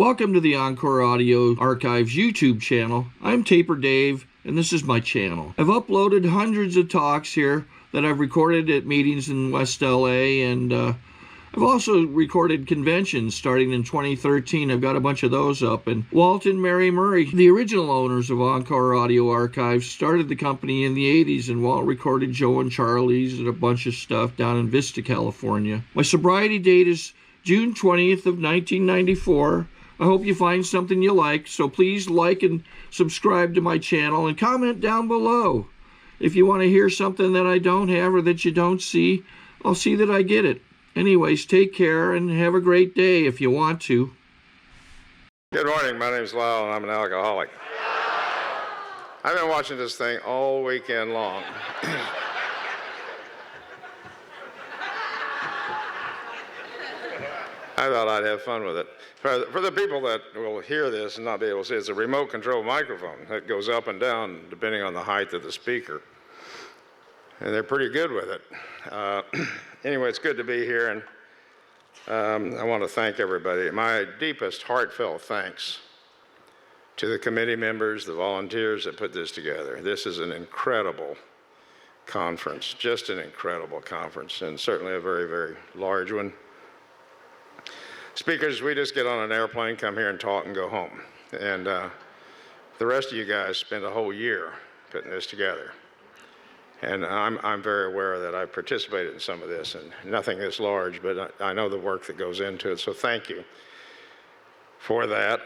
Welcome to the Encore Audio Archives YouTube channel. I'm Taper Dave, and this is my channel. I've uploaded hundreds of talks here that I've recorded at meetings in West LA, and I've also recorded conventions starting in 2013. I've got a bunch of those up. And Walt and Mary Murray, the original owners of Encore Audio Archives, started the company in the 80s, and Walt recorded Joe and Charlie's and a bunch of stuff down in Vista, California. My sobriety date is June 20th of 1994. I hope you find something you like, so please like and subscribe to my channel and comment down below. If you want to hear something that I don't have or that you don't see, I'll see that I get it. Anyways, take care and have a great day if you want to. Good morning, my name is Lyle and I'm an alcoholic. I've been watching this thing all weekend long. I thought I'd have fun with it. For the people that will hear this and not be able to see, it's a remote control microphone that goes up and down depending on the height of the speaker. And they're pretty good with it. Anyway, it's good to be here, and I want to thank everybody. My deepest heartfelt thanks to the committee members, the volunteers that put this together. This is an incredible conference, just an incredible conference, and certainly a very, very large one. Speakers, we just get on an airplane, come here and talk and go home. And the rest of you guys spend a whole year putting this together. And I'm very aware that I've participated in some of this, and nothing this large, but I know the work that goes into it, so thank you for that.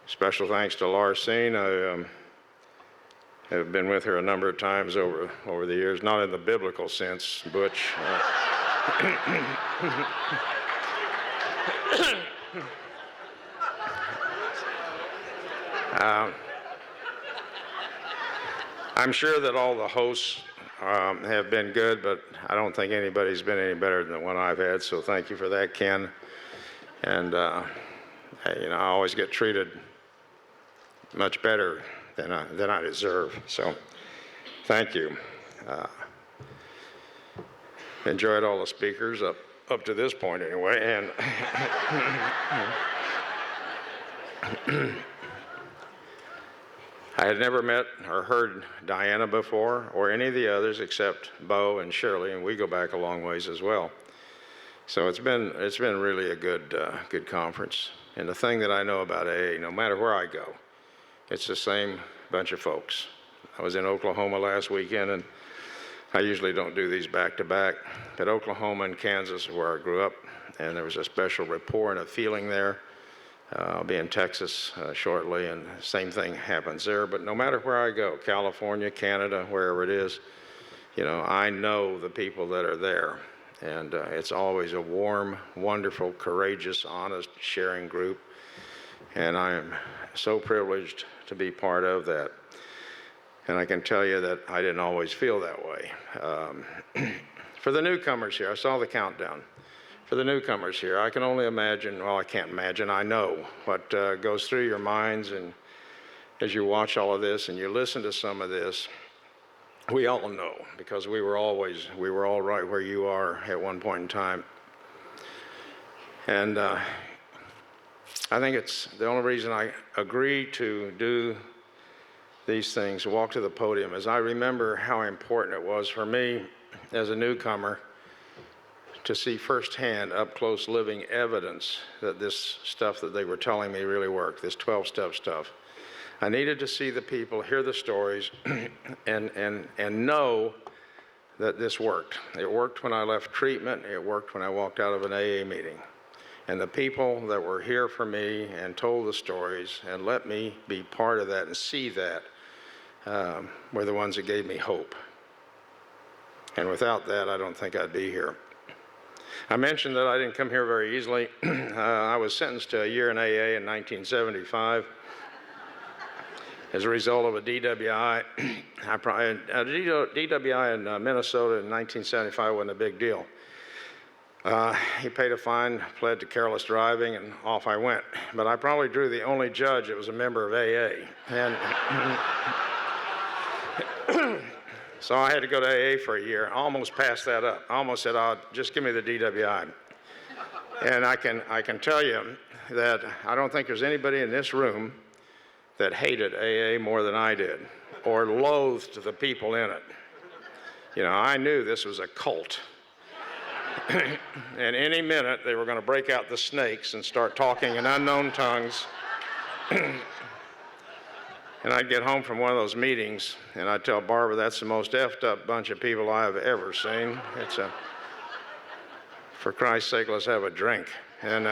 Special thanks to Larcene. I have been with her a number of times over the years, not in the biblical sense, Butch. I'm sure that all the hosts have been good, but I don't think anybody's been any better than the one I've had, so thank you for that, Ken. And I always get treated much better than I deserve, so thank you. Enjoyed all the speakers up to this point anyway, and I had never met or heard Diana before, or any of the others except Bo and Shirley, and we go back a long ways as well. So it's been really a good conference. And the thing that I know about AA, no matter where I go, it's the same bunch of folks. I was in Oklahoma last weekend, and I usually don't do these back to back, but Oklahoma and Kansas are where I grew up, and there was a special rapport and a feeling there. I'll be in Texas shortly, and the same thing happens there. But no matter where I go, California, Canada, wherever it is, I know the people that are there. And it's always a warm, wonderful, courageous, honest, sharing group. And I am so privileged to be part of that. And I can tell you that I didn't always feel that way. For the newcomers here, I saw the countdown. For the newcomers here, I can only imagine, well, I can't imagine, I know what goes through your minds, and as you watch all of this and you listen to some of this, we all know, because we were all right where you are at one point in time. And I think it's the only reason I agree to do these things, walk to the podium, is I remember how important it was for me as a newcomer to see firsthand, up close, living evidence that this stuff that they were telling me really worked, this 12-step stuff. I needed to see the people, hear the stories, and know that this worked. It worked when I left treatment. It worked when I walked out of an AA meeting. And the people that were here for me and told the stories and let me be part of that and see that were the ones that gave me hope. And without that, I don't think I'd be here. I mentioned that I didn't come here very easily. I was sentenced to a year in AA in 1975 as a result of a DWI. A DWI in Minnesota in 1975 wasn't a big deal. He paid a fine, pled to careless driving, and off I went. But I probably drew the only judge that was a member of AA. And so I had to go to AA for a year. I almost passed that up. I almost said, oh, just give me the DWI. And I can tell you that I don't think there's anybody in this room that hated AA more than I did, or loathed the people in it. You know, I knew this was a cult. And any minute they were going to break out the snakes and start talking in unknown tongues. And I'd get home from one of those meetings and I'd tell Barbara, that's the most effed up bunch of people I've ever seen. For Christ's sake, let's have a drink. And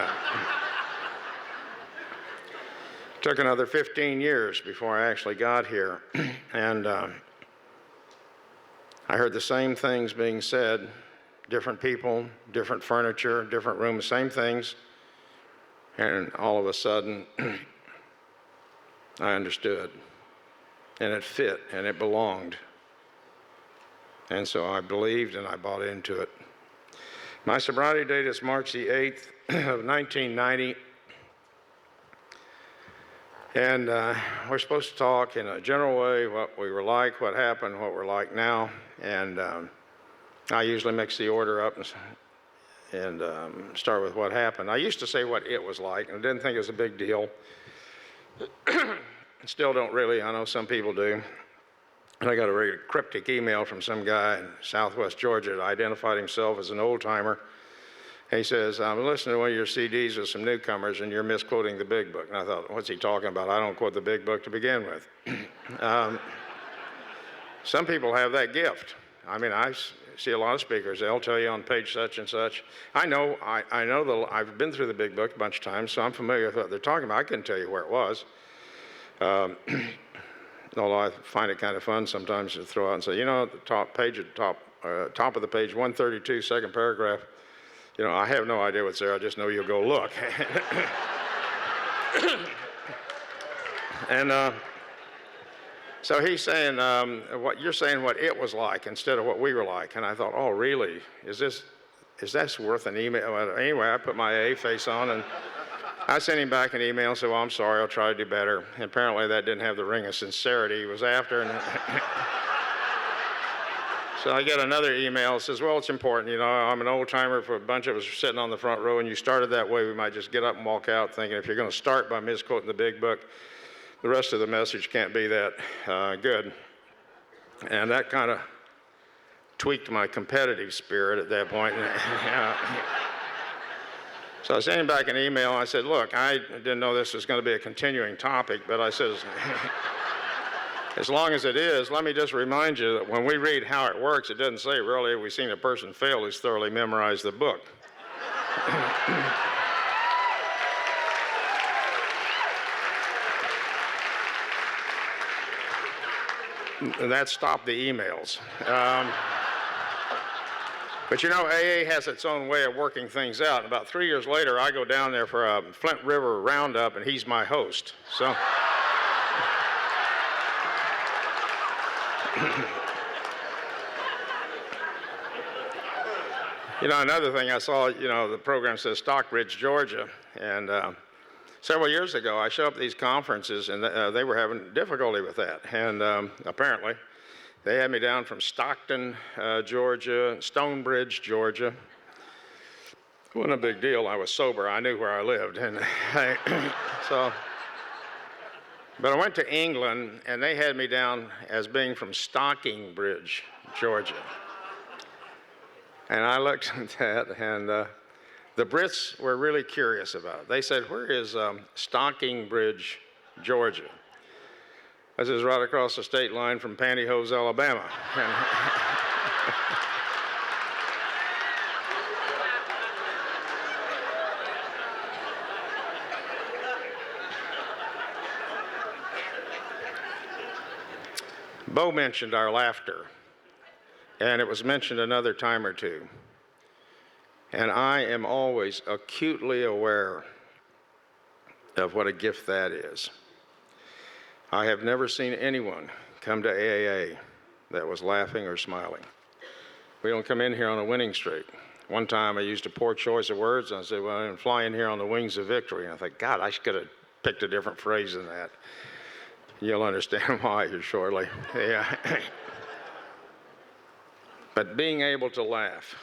took another 15 years before I actually got here. And I heard the same things being said, different people, different furniture, different rooms, same things. And all of a sudden, I understood. And it fit, and it belonged. And so I believed and I bought into it. My sobriety date is March the 8th of 1990. And we're supposed to talk in a general way, what we were like, what happened, what we're like now. And I usually mix the order up and start with what happened. I used to say what it was like, and I didn't think it was a big deal. Still don't really, I know some people do. And I got a very cryptic email from some guy in Southwest Georgia that identified himself as an old-timer. He says, I'm listening to one of your CDs with some newcomers and you're misquoting the big book. And I thought, what's he talking about? I don't quote the big book to begin with. Some people have that gift. I mean, I see a lot of speakers, they'll tell you on page such and such. I know I've been through the big book a bunch of times, so I'm familiar with what they're talking about. I couldn't tell you where it was. Although I find it kind of fun sometimes to throw out and say, you know, at the top page, top of the page, 132, second paragraph, you know, I have no idea what's there, I just know you'll go look. And so he's saying, what you're saying what it was like instead of what we were like. And I thought, oh, really? Is that worth an email? Well, anyway, I put my AA face on and I sent him back an email and said, well, I'm sorry, I'll try to do better. And apparently that didn't have the ring of sincerity he was after. And so I get another email that says, well, it's important, you know, I'm an old timer, for a bunch of us sitting on the front row and you started that way, we might just get up and walk out thinking if you're going to start by misquoting the big book, the rest of the message can't be that good. And that kind of tweaked my competitive spirit at that point. So I sent him back an email. I said, look, I didn't know this was going to be a continuing topic, but I said, as long as it is, let me just remind you that when we read how it works, it doesn't say, really, we've seen a person fail who's thoroughly memorized the book. And that stopped the emails. But you know, AA has its own way of working things out. About 3 years later, I go down there for a Flint River roundup, and he's my host. So, you know, another thing I saw, you know, the program says Stockbridge, Georgia, and several years ago, I showed up at these conferences, and they were having difficulty with that. And apparently, they had me down from Stockton, Georgia, Stonebridge, Georgia. It wasn't a big deal. I was sober. I knew where I lived. And but I went to England, and they had me down as being from Stockbridge, Georgia. And I looked at that, and the Brits were really curious about it. They said, where is Stockbridge, Georgia? This is right across the state line from Pantyhose, Alabama. Bo mentioned our laughter, and it was mentioned another time or two. And I am always acutely aware of what a gift that is. I have never seen anyone come to AAA that was laughing or smiling. We don't come in here on a winning streak. One time I used a poor choice of words, and I said, well, I'm flying here on the wings of victory. And I thought, God, I could have picked a different phrase than that. You'll understand why here shortly. Yeah. But being able to laugh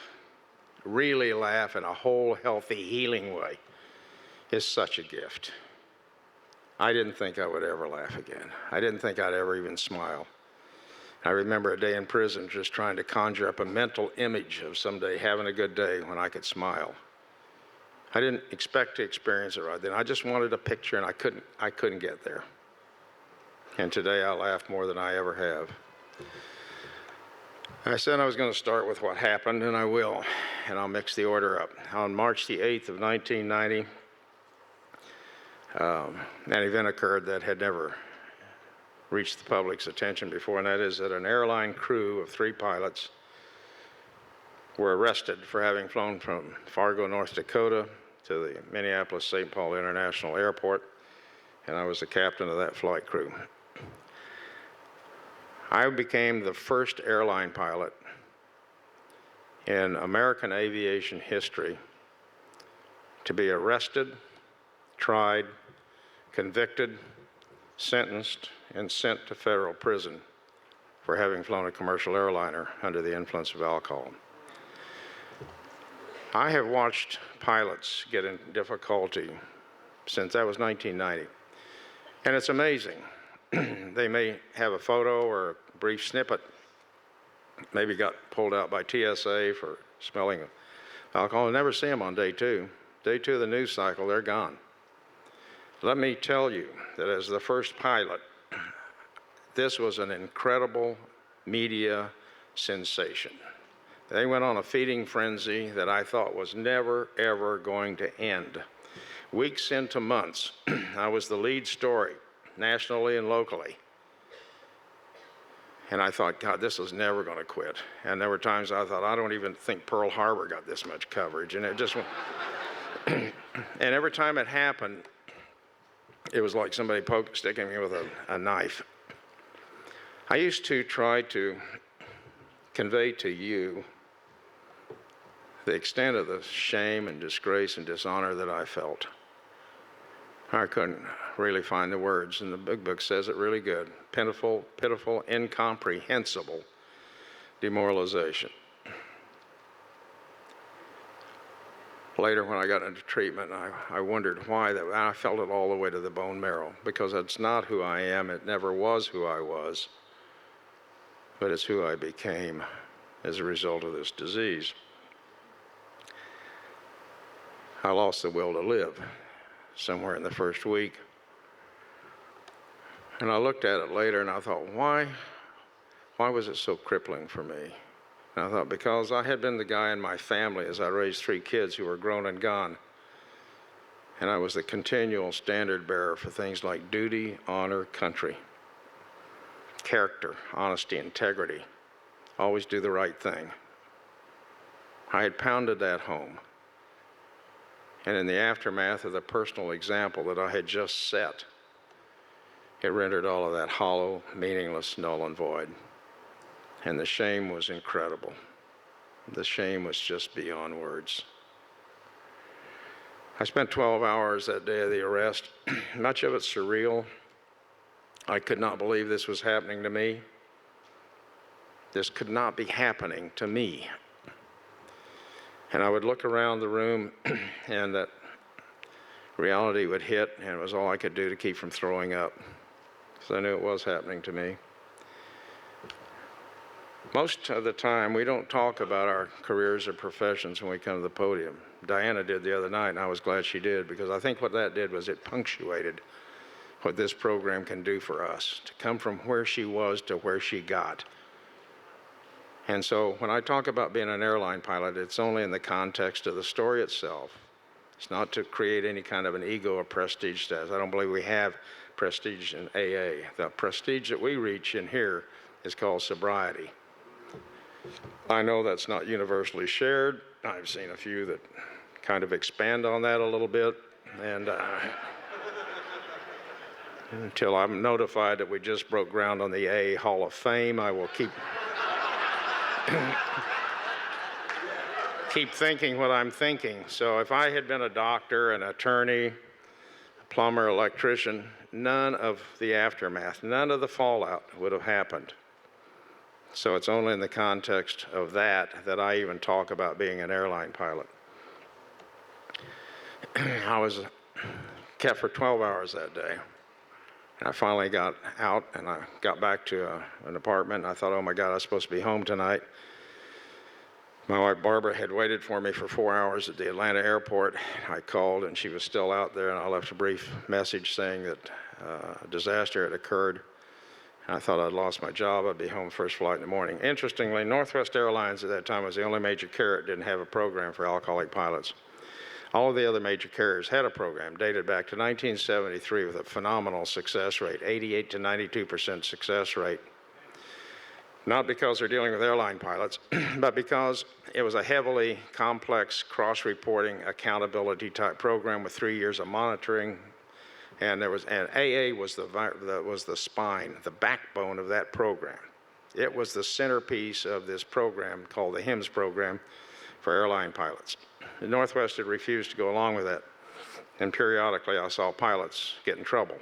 really laugh in a whole, healthy, healing way is such a gift. I didn't think I would ever laugh again. I didn't think I'd ever even smile. I remember a day in prison just trying to conjure up a mental image of someday having a good day when I could smile. I didn't expect to experience it right then. I just wanted a picture, and I couldn't get there. And today I laugh more than I ever have. I said I was going to start with what happened, and I will, and I'll mix the order up. On March the 8th of 1990, an event occurred that had never reached the public's attention before, and that is that an airline crew of 3 pilots were arrested for having flown from Fargo, North Dakota to the Minneapolis-St. Paul International Airport, and I was the captain of that flight crew. I became the first airline pilot in American aviation history to be arrested, tried, convicted, sentenced, and sent to federal prison for having flown a commercial airliner under the influence of alcohol. I have watched pilots get in difficulty since that was 1990, and it's amazing. They may have a photo or a brief snippet, maybe got pulled out by TSA for smelling alcohol. I never see them on day 2. Day 2 of the news cycle, they're gone. Let me tell you that as the first pilot, this was an incredible media sensation. They went on a feeding frenzy that I thought was never, ever going to end. Weeks into months, I was the lead story, nationally and locally. And I thought, God, this is never going to quit. And there were times I thought, I don't even think Pearl Harbor got this much coverage. And it just went. And every time it happened, it was like somebody sticking me with a knife. I used to try to convey to you the extent of the shame and disgrace and dishonor that I felt. I couldn't really find the words, and the big book says it really good. Pitiful, pitiful, incomprehensible demoralization. Later, when I got into treatment, I wondered why that. I felt it all the way to the bone marrow, because it's not who I am. It never was who I was, but it's who I became as a result of this disease. I lost the will to live somewhere in the first week. And I looked at it later and I thought, why was it so crippling for me? And I thought, because I had been the guy in my family as I raised 3 kids who were grown and gone. And I was the continual standard bearer for things like duty, honor, country, character, honesty, integrity, always do the right thing. I had pounded that home. And in the aftermath of the personal example that I had just set, it rendered all of that hollow, meaningless, null and void. And the shame was incredible. The shame was just beyond words. I spent 12 hours that day of the arrest, much of it surreal. I could not believe this was happening to me. This could not be happening to me. And I would look around the room and that reality would hit, and it was all I could do to keep from throwing up, because I knew it was happening to me. Most of the time, we don't talk about our careers or professions when we come to the podium. Diana did the other night, and I was glad she did, because I think what that did was it punctuated what this program can do for us, to come from where she was to where she got. And so when I talk about being an airline pilot, it's only in the context of the story itself. It's not to create any kind of an ego or prestige status. I don't believe we have prestige in AA. The prestige that we reach in here is called sobriety. I know that's not universally shared. I've seen a few that kind of expand on that a little bit. And until I'm notified that we just broke ground on the AA Hall of Fame, I will keep thinking what I'm thinking. So if I had been a doctor, an attorney, a plumber, electrician, none of the aftermath, none of the fallout would have happened So it's only in the context of that I even talk about being an airline pilot. I was kept for 12 hours that day. And I finally got out, and I got back to an apartment, and I thought, oh my God, I was supposed to be home tonight. My wife Barbara had waited for me for 4 hours at the Atlanta airport. I called, and she was still out there, and I left a brief message saying that a disaster had occurred. And I thought I'd lost my job. I'd be home first flight in the morning. Interestingly, Northwest Airlines at that time was the only major carrier that didn't have a program for alcoholic pilots. All of the other major carriers had a program dated back to 1973 with a phenomenal success rate, 88 to 92% success rate. Not because they're dealing with airline pilots, but because it was a heavily complex cross-reporting accountability type program with 3 years of monitoring. And AA was the spine, the backbone of that program. It was the centerpiece of this program called the HIMSS program for airline pilots. The Northwest had refused to go along with that, and periodically I saw pilots get in trouble.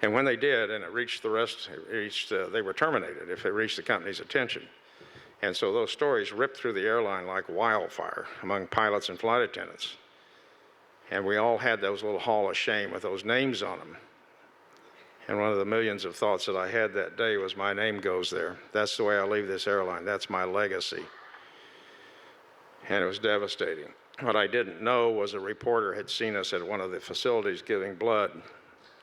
And when they did, and they were terminated if it reached the company's attention. And so those stories ripped through the airline like wildfire among pilots and flight attendants. And we all had those little hall of shame with those names on them. And one of the millions of thoughts that I had that day was, my name goes there. That's the way I leave this airline. That's my legacy. And it was devastating. What I didn't know was a reporter had seen us at one of the facilities giving blood.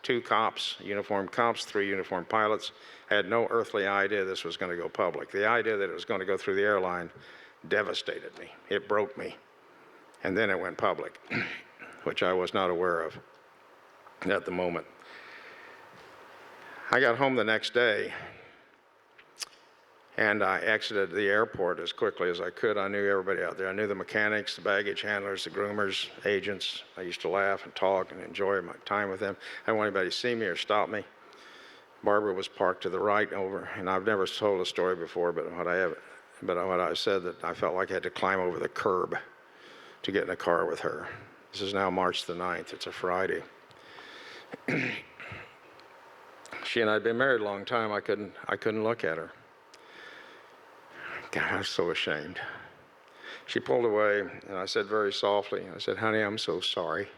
2 cops, uniformed cops, 3 uniformed pilots. I had no earthly idea this was going to go public. The idea that it was going to go through the airline devastated me. It broke me. And then it went public, which I was not aware of at the moment. I got home the next day, and I exited the airport as quickly as I could. I knew everybody out there. I knew the mechanics, the baggage handlers, the groomers, agents. I used to laugh and talk and enjoy my time with them. I didn't want anybody to see me or stop me. Barbara was parked to the right over, and I've never told a story before, but what I said that I felt like I had to climb over the curb to get in a car with her. This is now March the 9th. It's a Friday. She and I had been married a long time. I couldn't look at her. God, I was so ashamed. She pulled away, and I said very softly, I said, honey, I'm so sorry.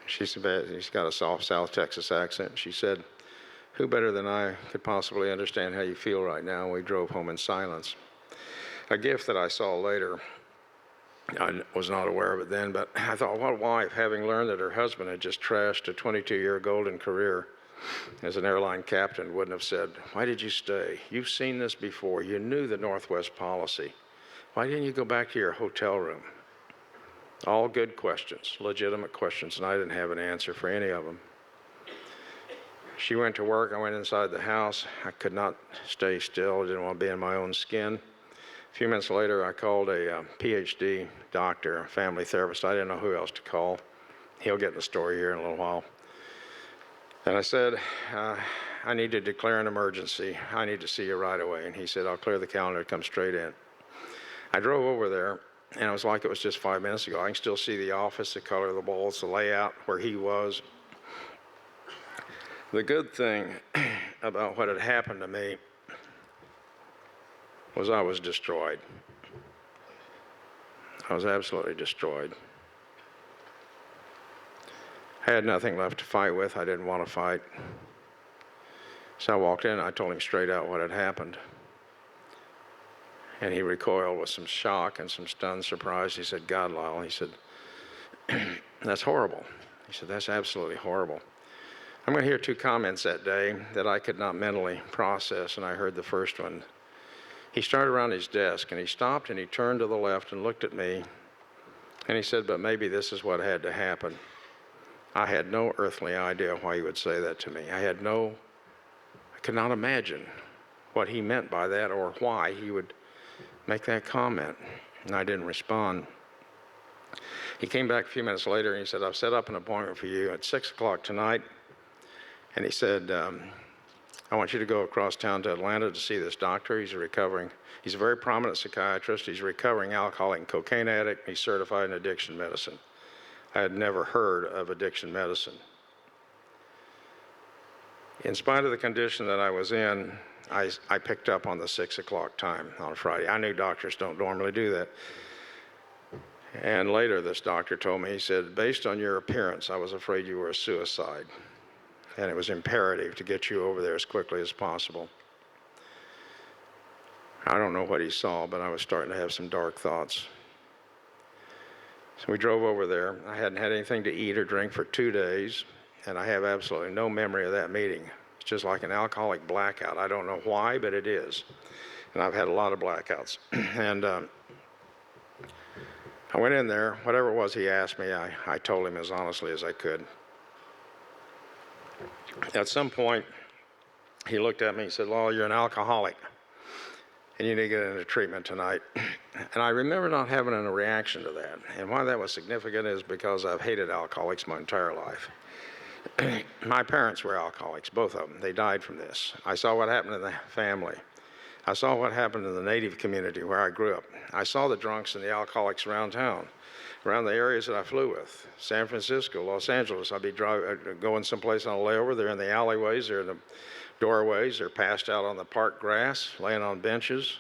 She's got a soft South Texas accent. She said, who better than I could possibly understand how you feel right now? And we drove home in silence. A gift that I saw later, I was not aware of it then, but I thought, what wife, having learned that her husband had just trashed a 22-year golden career as an airline captain, wouldn't have said, why did you stay? You've seen this before. You knew the Northwest policy. Why didn't you go back to your hotel room? All good questions, legitimate questions, and I didn't have an answer for any of them. She went to work. I went inside the house. I could not stay still. I didn't want to be in my own skin. A few minutes later, I called a PhD doctor, a family therapist. I didn't know who else to call. He'll get the story here in a little while. And I said, I need to declare an emergency. I need to see you right away. And he said, I'll clear the calendar, come straight in. I drove over there, and it was like it was just 5 minutes ago. I can still see the office, the color of the walls, the layout, where he was. The good thing about what had happened to me was I was destroyed. I was absolutely destroyed. I had nothing left to fight with. I didn't want to fight. So I walked in, and I told him straight out what had happened. And he recoiled with some shock and some stunned surprise. He said, God, Lyle, he said, that's horrible. He said, that's absolutely horrible. I'm going to hear 2 comments that day that I could not mentally process, and I heard the first one. He started around his desk, and he stopped, and he turned to the left and looked at me, and he said, but maybe this is what had to happen. I had no earthly idea why he would say that to me. I could not imagine what he meant by that or why he would make that comment, and I didn't respond. He came back a few minutes later, and he said, I've set up an appointment for you at 6 o'clock tonight, and he said, I want you to go across town to Atlanta to see this doctor. He's a very prominent psychiatrist. He's a recovering alcoholic and cocaine addict. He's certified in addiction medicine. I had never heard of addiction medicine. In spite of the condition that I was in, I picked up on the 6 o'clock time on Friday. I knew doctors don't normally do that. And later, this doctor told me, he said, based on your appearance, I was afraid you were a suicide. And it was imperative to get you over there as quickly as possible. I don't know what he saw, but I was starting to have some dark thoughts. So we drove over there. I hadn't had anything to eat or drink for 2 days, and I have absolutely no memory of that meeting. It's just like an alcoholic blackout. I don't know why, but it is. And I've had a lot of blackouts. And I went in there. Whatever it was he asked me, I told him as honestly as I could. At some point, he looked at me and said, "Lyle, you're an alcoholic, and you need to get into treatment tonight." And I remember not having a reaction to that. And why that was significant is because I've hated alcoholics my entire life. My parents were alcoholics, both of them. They died from this. I saw what happened in the family. I saw what happened in the native community where I grew up. I saw the drunks and the alcoholics around town, around the areas that I flew with. San Francisco, Los Angeles. I'd be going someplace on a layover. They're in the alleyways. They're in the doorways. They're passed out on the park grass, laying on benches.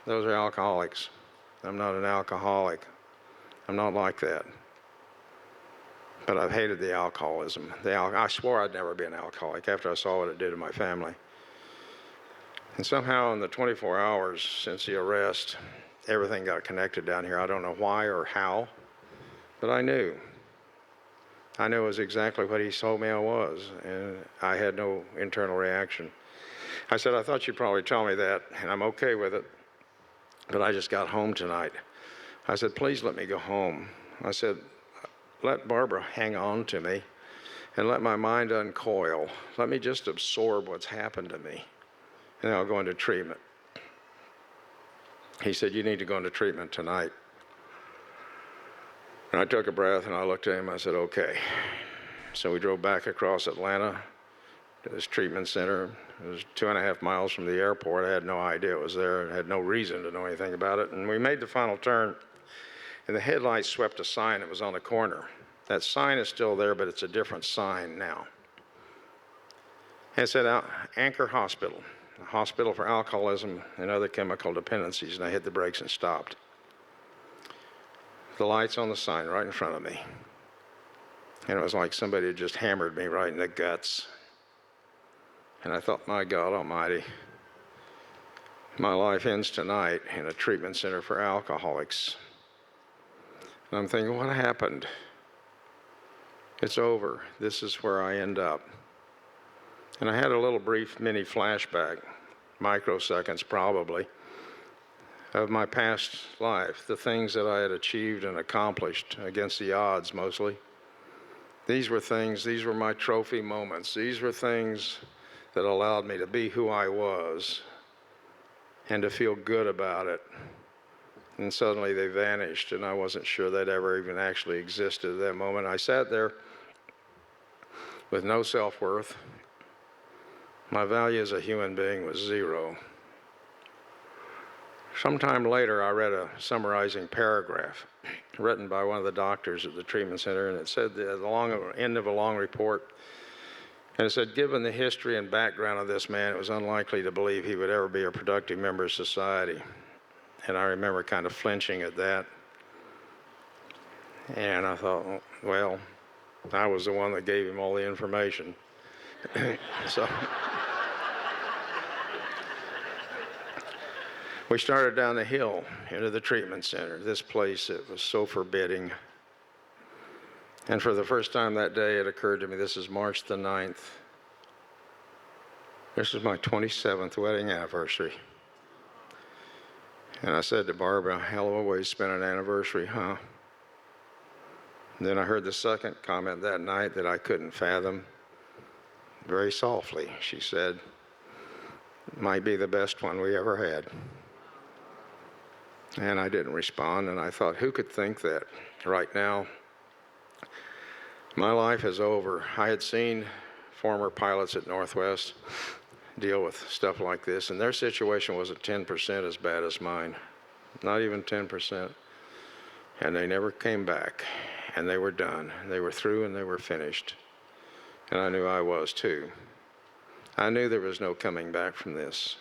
Those are alcoholics. I'm not an alcoholic. I'm not like that. But I've hated the alcoholism. I swore I'd never be an alcoholic after I saw what it did to my family. And somehow in the 24 hours since the arrest, everything got connected down here. I don't know why or how, but I knew. I knew it was exactly what he told me I was, and I had no internal reaction. I said, "I thought you'd probably tell me that, and I'm okay with it, but I just got home tonight." I said, "Please let me go home." I said, "Let Barbara hang on to me and let my mind uncoil. Let me just absorb what's happened to me, and then I'll go into treatment." He said, "You need to go into treatment tonight." And I took a breath and I looked at him. I said, "Okay." So we drove back across Atlanta to this treatment center. It was 2.5 miles from the airport. I had no idea it was there. I had no reason to know anything about it. And we made the final turn, and the headlights swept a sign that was on the corner. That sign is still there, but it's a different sign now. It said Anchor Hospital, a hospital for alcoholism and other chemical dependencies, and I hit the brakes and stopped. The lights on the sign right in front of me. And it was like somebody had just hammered me right in the guts. And I thought, my God Almighty, my life ends tonight in a treatment center for alcoholics. And I'm thinking, what happened? It's over. This is where I end up. And I had a little brief mini flashback, microseconds probably, of my past life, the things that I had achieved and accomplished against the odds mostly. These were my trophy moments. These were things that allowed me to be who I was and to feel good about it. And suddenly they vanished, and I wasn't sure they'd ever even actually existed at that moment. I sat there with no self-worth. My value as a human being was zero. Sometime later, I read a summarizing paragraph written by one of the doctors at the treatment center, and it said at the end of a long report, and it said, "Given the history and background of this man, it was unlikely to believe he would ever be a productive member of society." And I remember kind of flinching at that. And I thought, well, I was the one that gave him all the information. So we started down the hill into the treatment center, this place that was so forbidding. And for the first time that day, it occurred to me, this is March the 9th. This is my 27th wedding anniversary. And I said to Barbara, "Hell of a way to spend an anniversary, huh?" And then I heard the second comment that night that I couldn't fathom. Very softly, she said, "Might be the best one we ever had." And I didn't respond, and I thought, who could think that right now? My life is over. I had seen former pilots at Northwest deal with stuff like this, and their situation wasn't 10% as bad as mine, not even 10%. And they never came back, and they were done. They were through, and they were finished. And I knew I was too. I knew there was no coming back from this.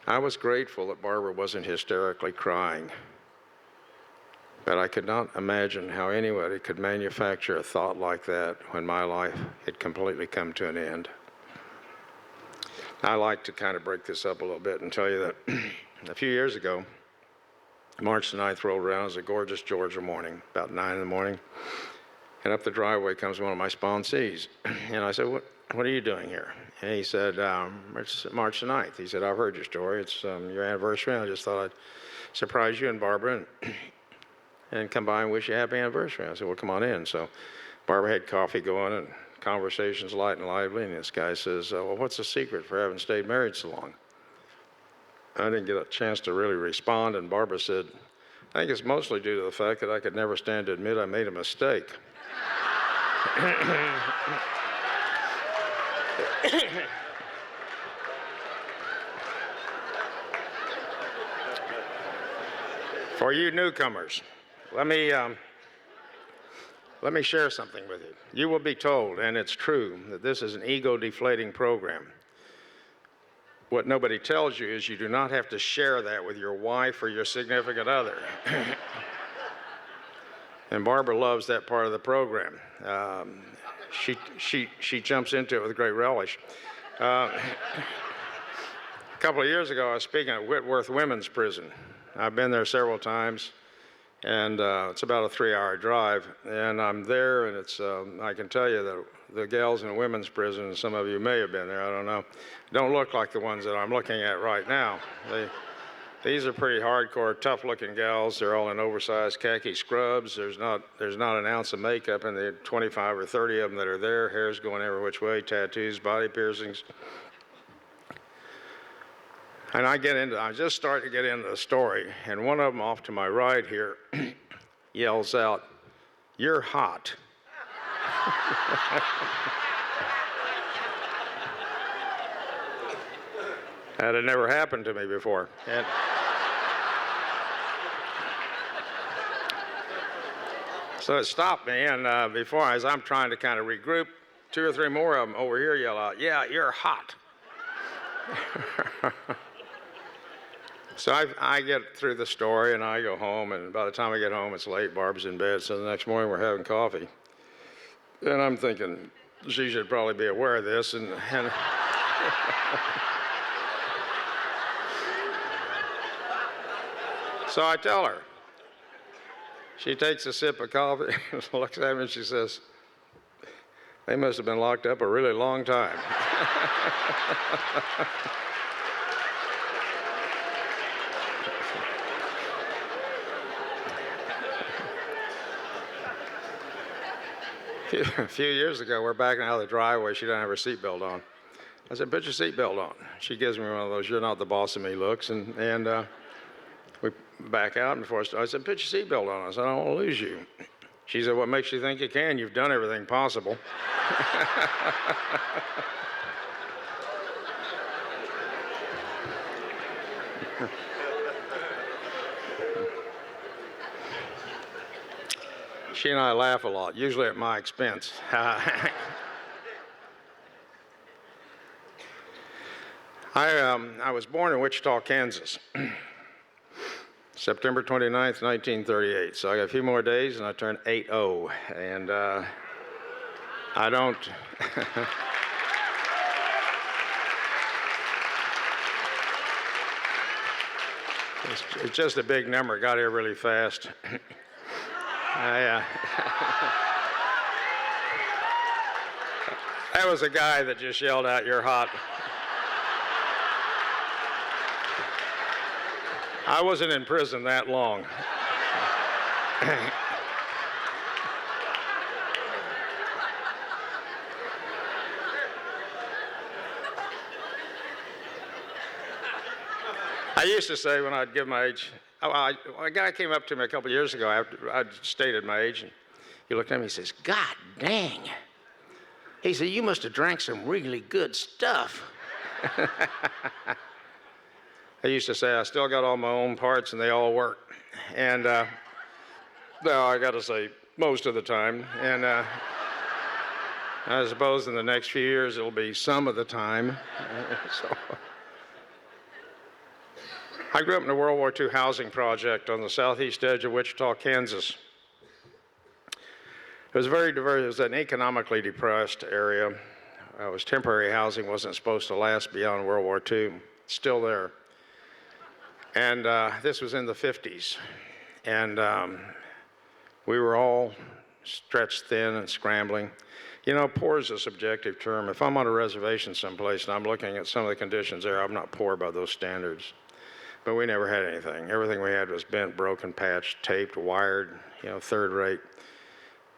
I was grateful that Barbara wasn't hysterically crying. But I could not imagine how anybody could manufacture a thought like that when my life had completely come to an end. I like to kind of break this up a little bit and tell you that a few years ago, March the 9th rolled around. It was a gorgeous Georgia morning, about 9 in the morning. And up the driveway comes one of my sponsees. And I said, what are you doing here? And he said, it's March the 9th. He said, I've heard your story. It's your anniversary. I just thought I'd surprise you and Barbara and come by and wish you a happy anniversary. I said, well, come on in. So Barbara had coffee going and conversations light and lively. And this guy says, well, what's the secret for having stayed married so long? I didn't get a chance to really respond. And Barbara said, I think it's mostly due to the fact that I could never stand to admit I made a mistake. For you newcomers, let me share something with you. You will be told, and it's true, that this is an ego-deflating program. What nobody tells you is you do not have to share that with your wife or your significant other. And Barbara loves that part of the program. She jumps into it with great relish. A couple of years ago, I was speaking at Whitworth Women's Prison. I've been there several times, and it's about a 3-hour drive. And I'm there, and it's I can tell you that the gals in the women's prison, and some of you may have been there, I don't know, don't look like the ones that I'm looking at right now. These are pretty hardcore, tough-looking gals. They're all in oversized khaki scrubs. There's not an ounce of makeup in the 25 or 30 of them that are there. Hair's going every which way, tattoos, body piercings. And I just start to get into the story, and one of them off to my right here yells out, "You're hot." That had never happened to me before. And so it stopped me, and as I'm trying to kind of regroup, 2 or 3 more of them over here yell out, "Yeah, you're hot." So I get through the story, and I go home, and by the time I get home, it's late. Barb's in bed, so the next morning we're having coffee. And I'm thinking, she should probably be aware of this, and so I tell her. She takes a sip of coffee, looks at me, and she says, "They must have been locked up a really long time." A few years ago, we're backing out of the driveway. She doesn't have her seatbelt on. I said, "Put your seatbelt on." She gives me one of those "you're not the boss of me" looks, and we back out, and before I said, "Put your seatbelt on." I said, "I don't want to lose you." She said, "What makes you think you can? You've done everything possible." She and I laugh a lot, usually at my expense. I was born in Wichita, Kansas, September 29th, 1938. So I got a few more days, and I turn 80. And I don't. It's just a big number. Got here really fast. That was a guy that just yelled out, "You're hot." I wasn't in prison that long. I used to say when I'd give my age, a guy came up to me a couple of years ago after I'd stated my age, and he looked at me and he says, "God dang." He said, "You must have drank some really good stuff." I used to say I still got all my own parts and they all work. And no, I got to say most of the time. And I suppose in the next few years it'll be some of the time. So, I grew up in a World War II housing project on the southeast edge of Wichita, Kansas. It was very diverse. It was an economically depressed area. It was temporary housing, wasn't supposed to last beyond World War II. It's still there. And this was in the 50s. And we were all stretched thin and scrambling. You know, poor is a subjective term. If I'm on a reservation someplace and I'm looking at some of the conditions there, I'm not poor by those standards. But we never had anything. Everything we had was bent, broken, patched, taped, wired, you know, third rate.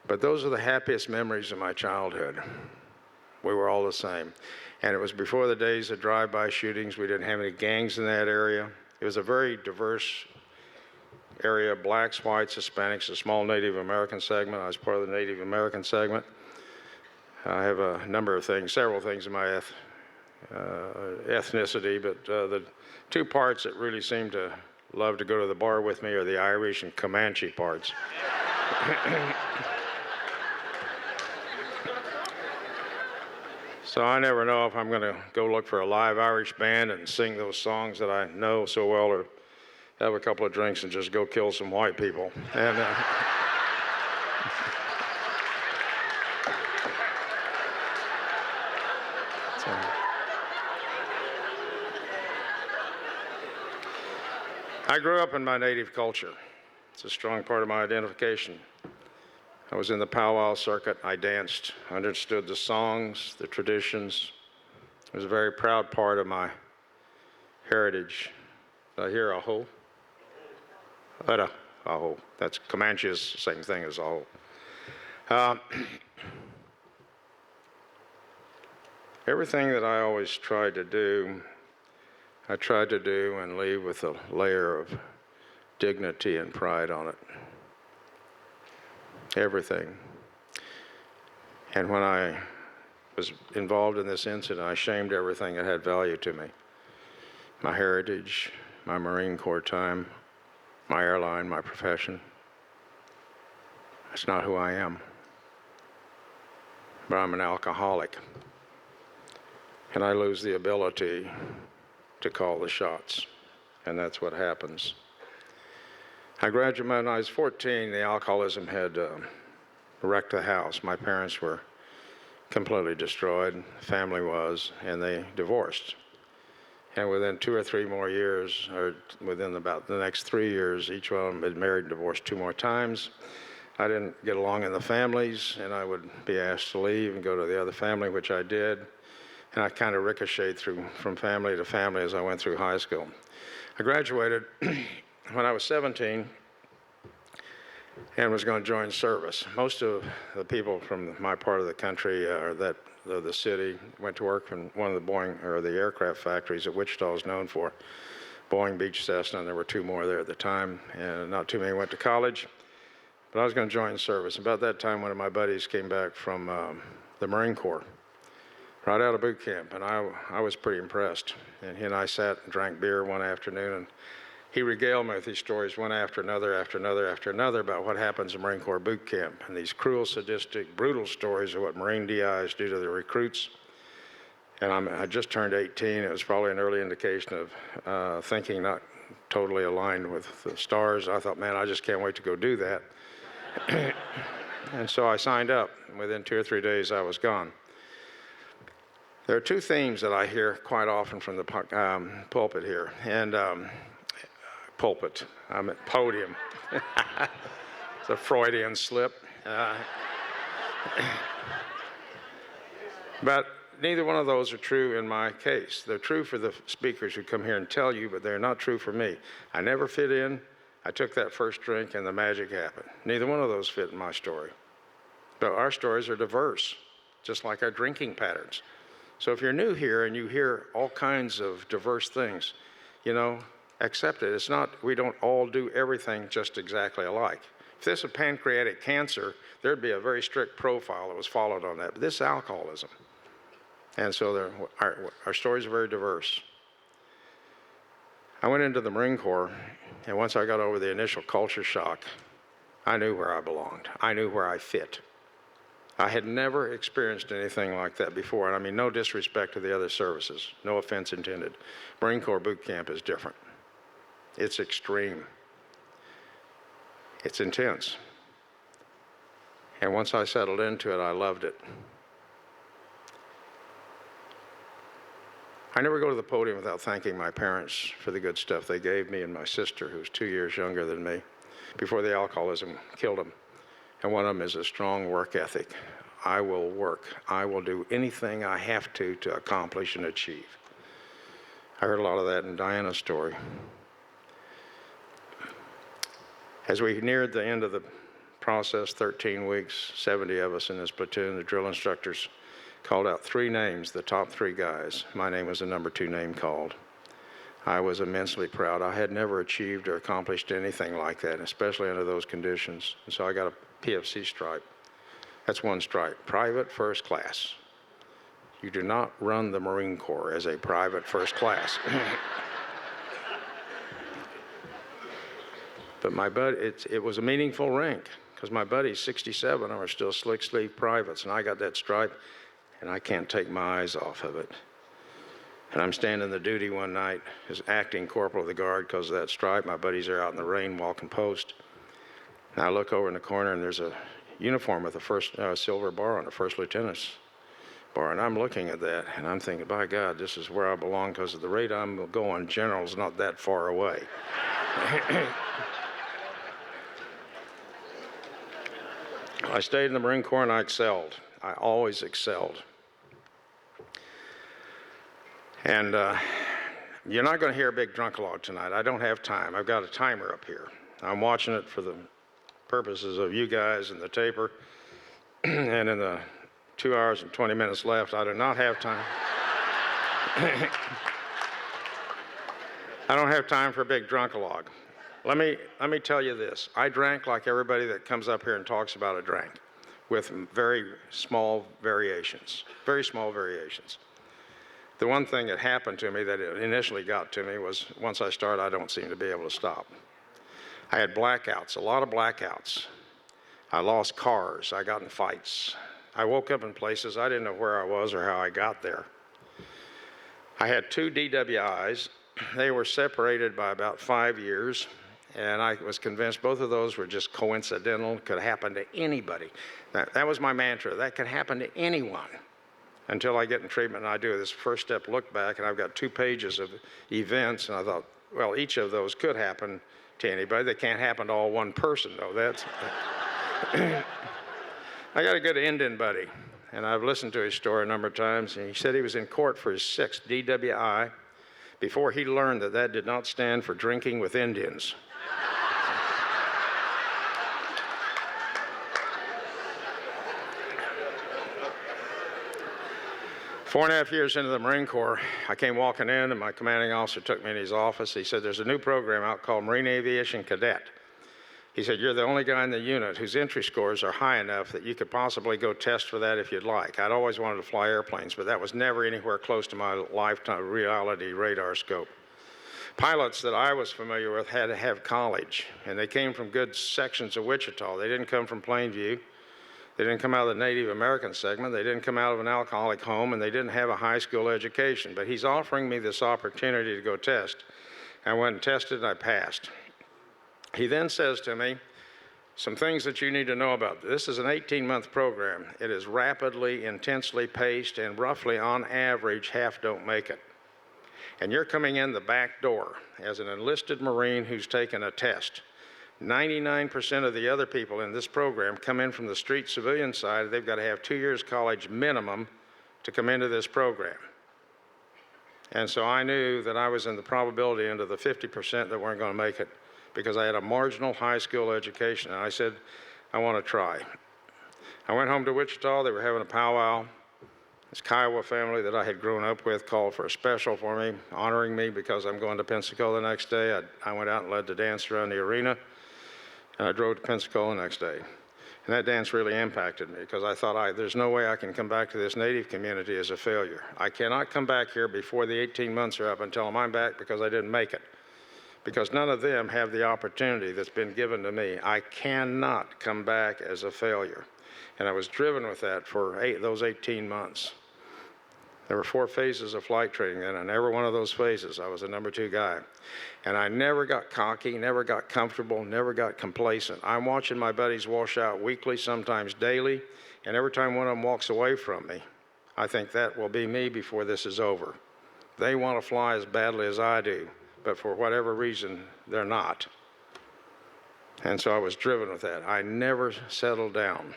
But those are the happiest memories of my childhood. We were all the same. And it was before the days of drive-by shootings. We didn't have any gangs in that area. It was a very diverse area, blacks, whites, Hispanics, a small Native American segment. I was part of the Native American segment. I have a number of things, several things in my ethnicity, but the two parts that really seem to love to go to the bar with me are the Irish and Comanche parts. So I never know if I'm going to go look for a live Irish band and sing those songs that I know so well, or have a couple of drinks and just go kill some white people. And I grew up in my native culture. It's a strong part of my identification. I was in the powwow circuit. I danced, understood the songs, the traditions. It was a very proud part of my heritage. Did I hear a ho? Aho. That's Comanche is the same thing as aho. Everything that I always tried to do, I tried to do and leave with a layer of dignity and pride on it. Everything. And when I was involved in this incident, I shamed everything that had value to me. My heritage, my Marine Corps time, my airline, my profession. That's not who I am. But I'm an alcoholic. And I lose the ability to call the shots. And that's what happens. I graduated when I was 14. The alcoholism had wrecked the house. My parents were completely destroyed. The family was, and they divorced. And within 2 or 3 more years, or within about the next 3 years, each one of them had married and divorced 2 more times. I didn't get along in the families, and I would be asked to leave and go to the other family, which I did. And I kind of ricocheted from family to family as I went through high school. I graduated when I was 17 and was going to join service. Most of the people from my part of the country the city went to work in one of the Boeing or the aircraft factories that Wichita is known for. Boeing, Beech, Cessna, and there were 2 more there at the time, and not too many went to college. But I was going to join service. About that time, one of my buddies came back from the Marine Corps, right out of boot camp, and I was pretty impressed. And he and I sat and drank beer one afternoon, and he regaled me with these stories one after another, after another, after another about what happens in Marine Corps boot camp, and these cruel, sadistic, brutal stories of what Marine DIs do to the recruits. And I just turned 18. It was probably an early indication of thinking not totally aligned with the stars. I thought, man, I just can't wait to go do that. And so I signed up. Within 2 or 3 days, I was gone. There are 2 themes that I hear quite often from the pulpit here. And pulpit, I'm at podium. It's a Freudian slip. But neither one of those are true in my case. They're true for the speakers who come here and tell you, but they're not true for me. I never fit in. I took that first drink and the magic happened. Neither one of those fit in my story. But our stories are diverse, just like our drinking patterns. So if you're new here and you hear all kinds of diverse things, you know, accept it. It's not, we don't all do everything just exactly alike. If this was pancreatic cancer, there'd be a very strict profile that was followed on that. But this is alcoholism. And so our stories are very diverse. I went into the Marine Corps, and once I got over the initial culture shock, I knew where I belonged. I knew where I fit. I had never experienced anything like that before, and I mean no disrespect to the other services, no offense intended. Marine Corps boot camp is different. It's extreme. It's intense. And once I settled into it, I loved it. I never go to the podium without thanking my parents for the good stuff they gave me and my sister, who's 2 years younger than me, before the alcoholism killed them. And one of them is a strong work ethic. I will work. I will do anything I have to accomplish and achieve. I heard a lot of that in Diana's story. As we neared the end of the process, 13 weeks, 70 of us in this platoon, the drill instructors called out 3 names, the top 3 guys. My name was the number 2 name called. I was immensely proud. I had never achieved or accomplished anything like that, especially under those conditions. And so I got a PFC stripe. That's 1 stripe, private first class. You do not run the Marine Corps as a private first class. But my buddy, it was a meaningful rank, because my buddies, 67, are still slick sleeve privates, and I got that stripe, and I can't take my eyes off of it. And I'm standing the duty one night as acting corporal of the guard because of that stripe. My buddies are out in the rain walking post. And I look over in the corner, and there's a uniform with a first silver bar on, a first lieutenant's bar. And I'm looking at that, and I'm thinking, by God, this is where I belong, because at the rate I'm going, general's not that far away. I stayed in the Marine Corps, and I excelled. I always excelled. And you're not going to hear a big drunk-a-log tonight. I don't have time. I've got a timer up here. I'm watching it for the purposes of you guys and the taper. And in the 2 hours and 20 minutes left, I do not have time. I don't have time for a big drunk-a-log. Let me tell you this. I drank like everybody that comes up here and talks about it drank, with very small variations, very small variations. The one thing that happened to me that initially got to me was once I started, I don't seem to be able to stop. I had blackouts, a lot of blackouts. I lost cars. I got in fights. I woke up in places I didn't know where I was or how I got there. I had 2 DWIs. They were separated by about 5 years, and I was convinced both of those were just coincidental, could happen to anybody. That was my mantra. That could happen to anyone. Until I get in treatment and I do this first step look back, and I've got 2 pages of events, and I thought, well, each of those could happen to anybody. They can't happen to all one person, though. That's I got a good Indian buddy, and I've listened to his story a number of times, and he said he was in court for his 6th DWI before he learned that that did not stand for drinking with Indians. 4.5 years into the Marine Corps, I came walking in, and my commanding officer took me in his office. He said, there's a new program out called Marine Aviation Cadet. He said, you're the only guy in the unit whose entry scores are high enough that you could possibly go test for that if you'd like. I'd always wanted to fly airplanes, but that was never anywhere close to my lifetime reality radar scope. Pilots that I was familiar with had to have college, and they came from good sections of Wichita. They didn't come from Plainview. They didn't come out of the Native American segment. They didn't come out of an alcoholic home, and they didn't have a high school education. But he's offering me this opportunity to go test. I went and tested, and I passed. He then says to me, some things that you need to know about. This is an 18-month program. It is rapidly, intensely paced, and roughly on average, half don't make it. And you're coming in the back door as an enlisted Marine who's taken a test. 99% of the other people in this program come in from the street civilian side. They've got to have 2 years college minimum to come into this program. And so I knew that I was in the probability into the 50% that weren't going to make it because I had a marginal high school education. And I said, I want to try. I went home to Wichita. They were having a powwow. This Kiowa family that I had grown up with called for a special for me, honoring me because I'm going to Pensacola the next day. I went out and led the dance around the arena. And I drove to Pensacola the next day. And that dance really impacted me because I thought, there's no way I can come back to this Native community as a failure. I cannot come back here before the 18 months are up and tell them I'm back because I didn't make it. because none of them have the opportunity that's been given to me. I cannot come back as a failure. And I was driven with that for those 18 months. There were 4 phases of flight training, and in every one of those phases, I was a number 2 guy. And I never got cocky, never got comfortable, never got complacent. I'm watching my buddies wash out weekly, sometimes daily, and every time one of them walks away from me, I think that will be me before this is over. They want to fly as badly as I do, but for whatever reason, they're not. And so I was driven with that. I never settled down.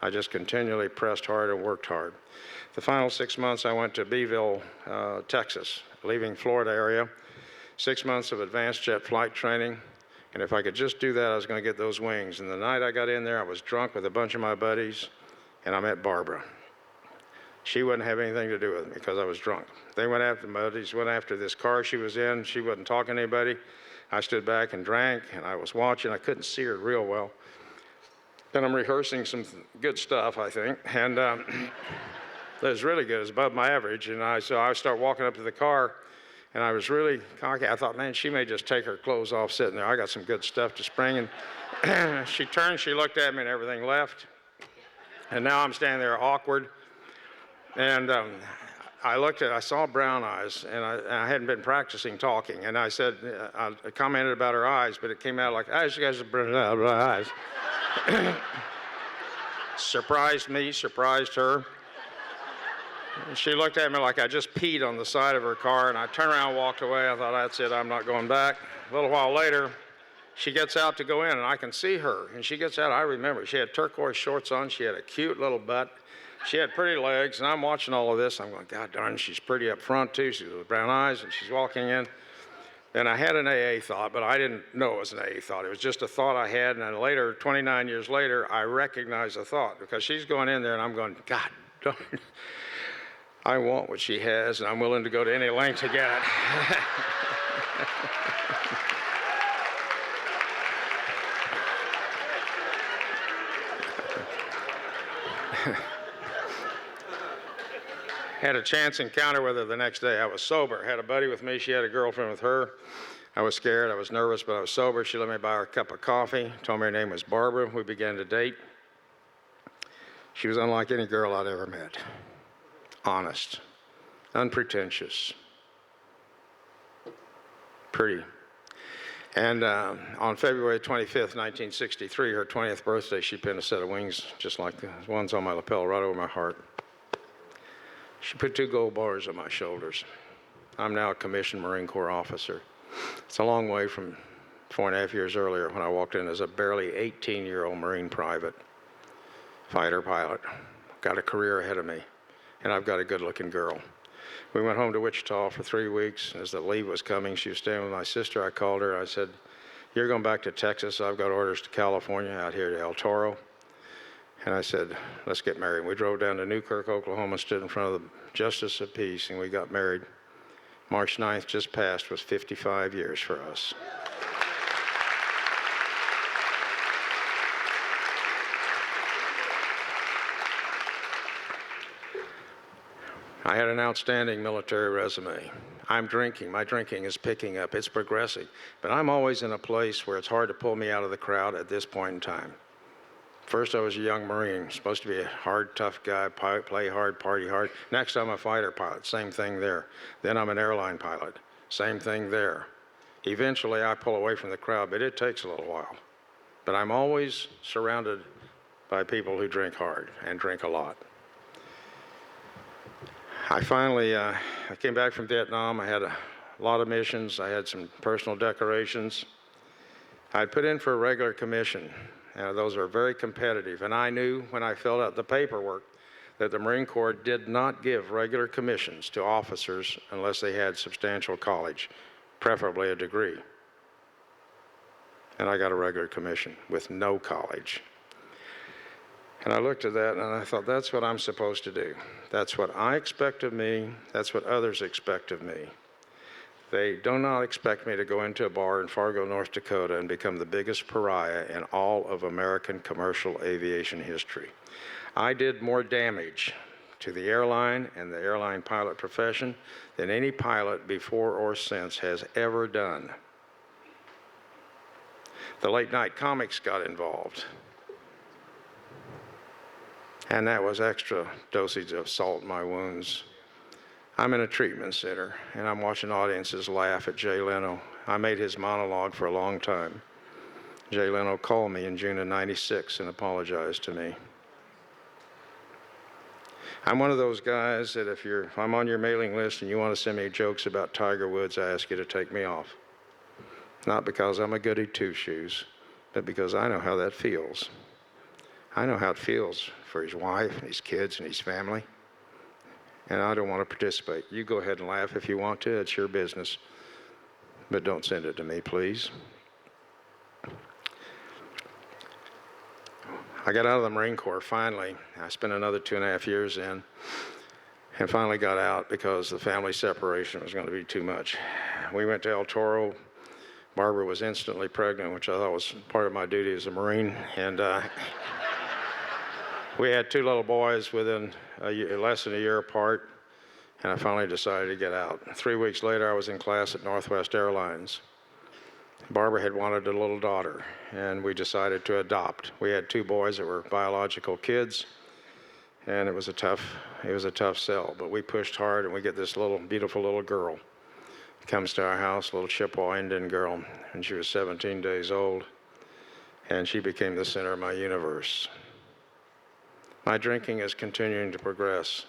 I just continually pressed hard and worked hard. The final 6 months, I went to Beeville, Texas, leaving Florida area. 6 months of advanced jet flight training. And if I could just do that, I was going to get those wings. And the night I got in there, I was drunk with a bunch of my buddies, and I met Barbara. She wouldn't have anything to do with me because I was drunk. They went after my buddies, went after this car she was in. She wasn't talking to anybody. I stood back and drank, and I was watching. I couldn't see her real well. Then I'm rehearsing some good stuff, I think, and it was really good. It was above my average, and so I start walking up to the car, and I was really cocky. I thought, man, she may just take her clothes off sitting there. I got some good stuff to spring. And she turned, she looked at me, and everything left. And now I'm standing there awkward. And I saw brown eyes, and I hadn't been practicing talking. And I said, I commented about her eyes, but it came out like, she got some brown eyes. Surprised me, surprised her. And she looked at me like I just peed on the side of her car, and I turned around and walked away. I thought, that's it, I'm not going back. A little while later, she gets out to go in, and I can see her. And she gets out, I remember, she had turquoise shorts on, she had a cute little butt, she had pretty legs, and I'm watching all of this. I'm going, God darn, she's pretty up front too. She's with brown eyes, and she's walking in. And I had an AA thought, but I didn't know it was an AA thought. It was just a thought I had, and then later, 29 years later, I recognized the thought, because she's going in there, and I'm going, God darn, I want what she has, and I'm willing to go to any length to get it. Had a chance encounter with her the next day. I was sober. Had a buddy with me. She had a girlfriend with her. I was scared. I was nervous, but I was sober. She let me buy her a cup of coffee. Told me her name was Barbara. We began to date. She was unlike any girl I'd ever met. Honest, unpretentious, pretty. And on February 25th, 1963, her 20th birthday, she pinned a set of wings just like the ones on my lapel right over my heart. She put 2 gold bars on my shoulders. I'm now a commissioned Marine Corps officer. It's a long way from 4.5 years earlier when I walked in as a barely 18-year-old Marine private, fighter pilot. Got a career ahead of me, and I've got a good-looking girl. We went home to Wichita for 3 weeks. As the leave was coming, she was staying with my sister. I called her. I said, you're going back to Texas. I've got orders to California, out here to El Toro. And I said, let's get married. We drove down to Newkirk, Oklahoma, stood in front of the Justice of Peace, and we got married. March 9th, just passed, was 55 years for us. I had an outstanding military resume. I'm drinking. My drinking is picking up. It's progressing. But I'm always in a place where it's hard to pull me out of the crowd at this point in time. First, I was a young Marine, supposed to be a hard, tough guy, play hard, party hard. Next, I'm a fighter pilot, same thing there. Then I'm an airline pilot, same thing there. Eventually, I pull away from the crowd, but it takes a little while. But I'm always surrounded by people who drink hard and drink a lot. I finally, I came back from Vietnam. I had a lot of missions. I had some personal decorations. I'd put in for a regular commission. Those are very competitive. And I knew when I filled out the paperwork that the Marine Corps did not give regular commissions to officers unless they had substantial college, preferably a degree. And I got a regular commission with no college. And I looked at that and I thought, that's what I'm supposed to do. That's what I expect of me. That's what others expect of me. They do not expect me to go into a bar in Fargo, North Dakota and become the biggest pariah in all of American commercial aviation history. I did more damage to the airline and the airline pilot profession than any pilot before or since has ever done. The late night comics got involved. And that was extra dosage of salt in my wounds. I'm in a treatment center, and I'm watching audiences laugh at Jay Leno. I made his monologue for a long time. Jay Leno called me in June of '96 and apologized to me. I'm one of those guys that if I'm on your mailing list and you want to send me jokes about Tiger Woods, I ask you to take me off. Not because I'm a goody two-shoes, but because I know how that feels. I know how it feels for his wife and his kids and his family. And I don't want to participate. You go ahead and laugh if you want to. It's your business. But don't send it to me, please. I got out of the Marine Corps finally. I spent another 2.5 years in and finally got out because the family separation was going to be too much. We went to El Toro. Barbara was instantly pregnant, which I thought was part of my duty as a Marine. And we had 2 little boys within less than a year apart, and I finally decided to get out. 3 weeks later, I was in class at Northwest Airlines. Barbara had wanted a little daughter, and we decided to adopt. We had 2 boys that were biological kids, and it was a tough sell, but we pushed hard, and we get this beautiful little girl. Comes to our house, a little Chippewa Indian girl, and she was 17 days old, and she became the center of my universe. My drinking is continuing to progress.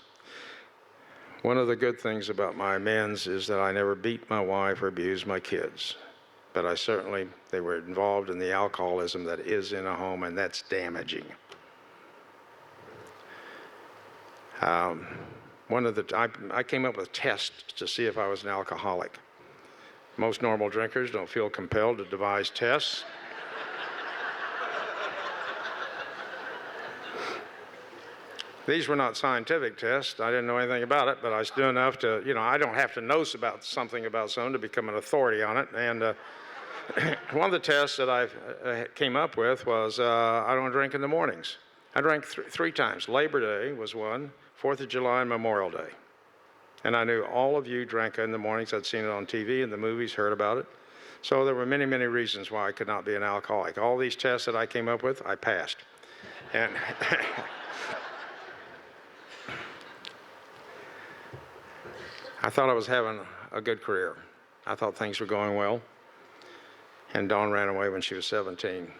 One of the good things about my amends is that I never beat my wife or abused my kids. But they were involved in the alcoholism that is in a home, and that's damaging. I came up with tests to see if I was an alcoholic. Most normal drinkers don't feel compelled to devise tests. These were not scientific tests. I didn't know anything about it, but I knew enough to, I don't have to know something about something to become an authority on it. And one of the tests that I came up with was I don't drink in the mornings. I drank 3 times. Labor Day was one, 4th of July, and Memorial Day. And I knew all of you drank in the mornings. I'd seen it on TV and the movies, heard about it. So there were many, many reasons why I could not be an alcoholic. All these tests that I came up with, I passed. And I thought I was having a good career. I thought things were going well. And Dawn ran away when she was 17.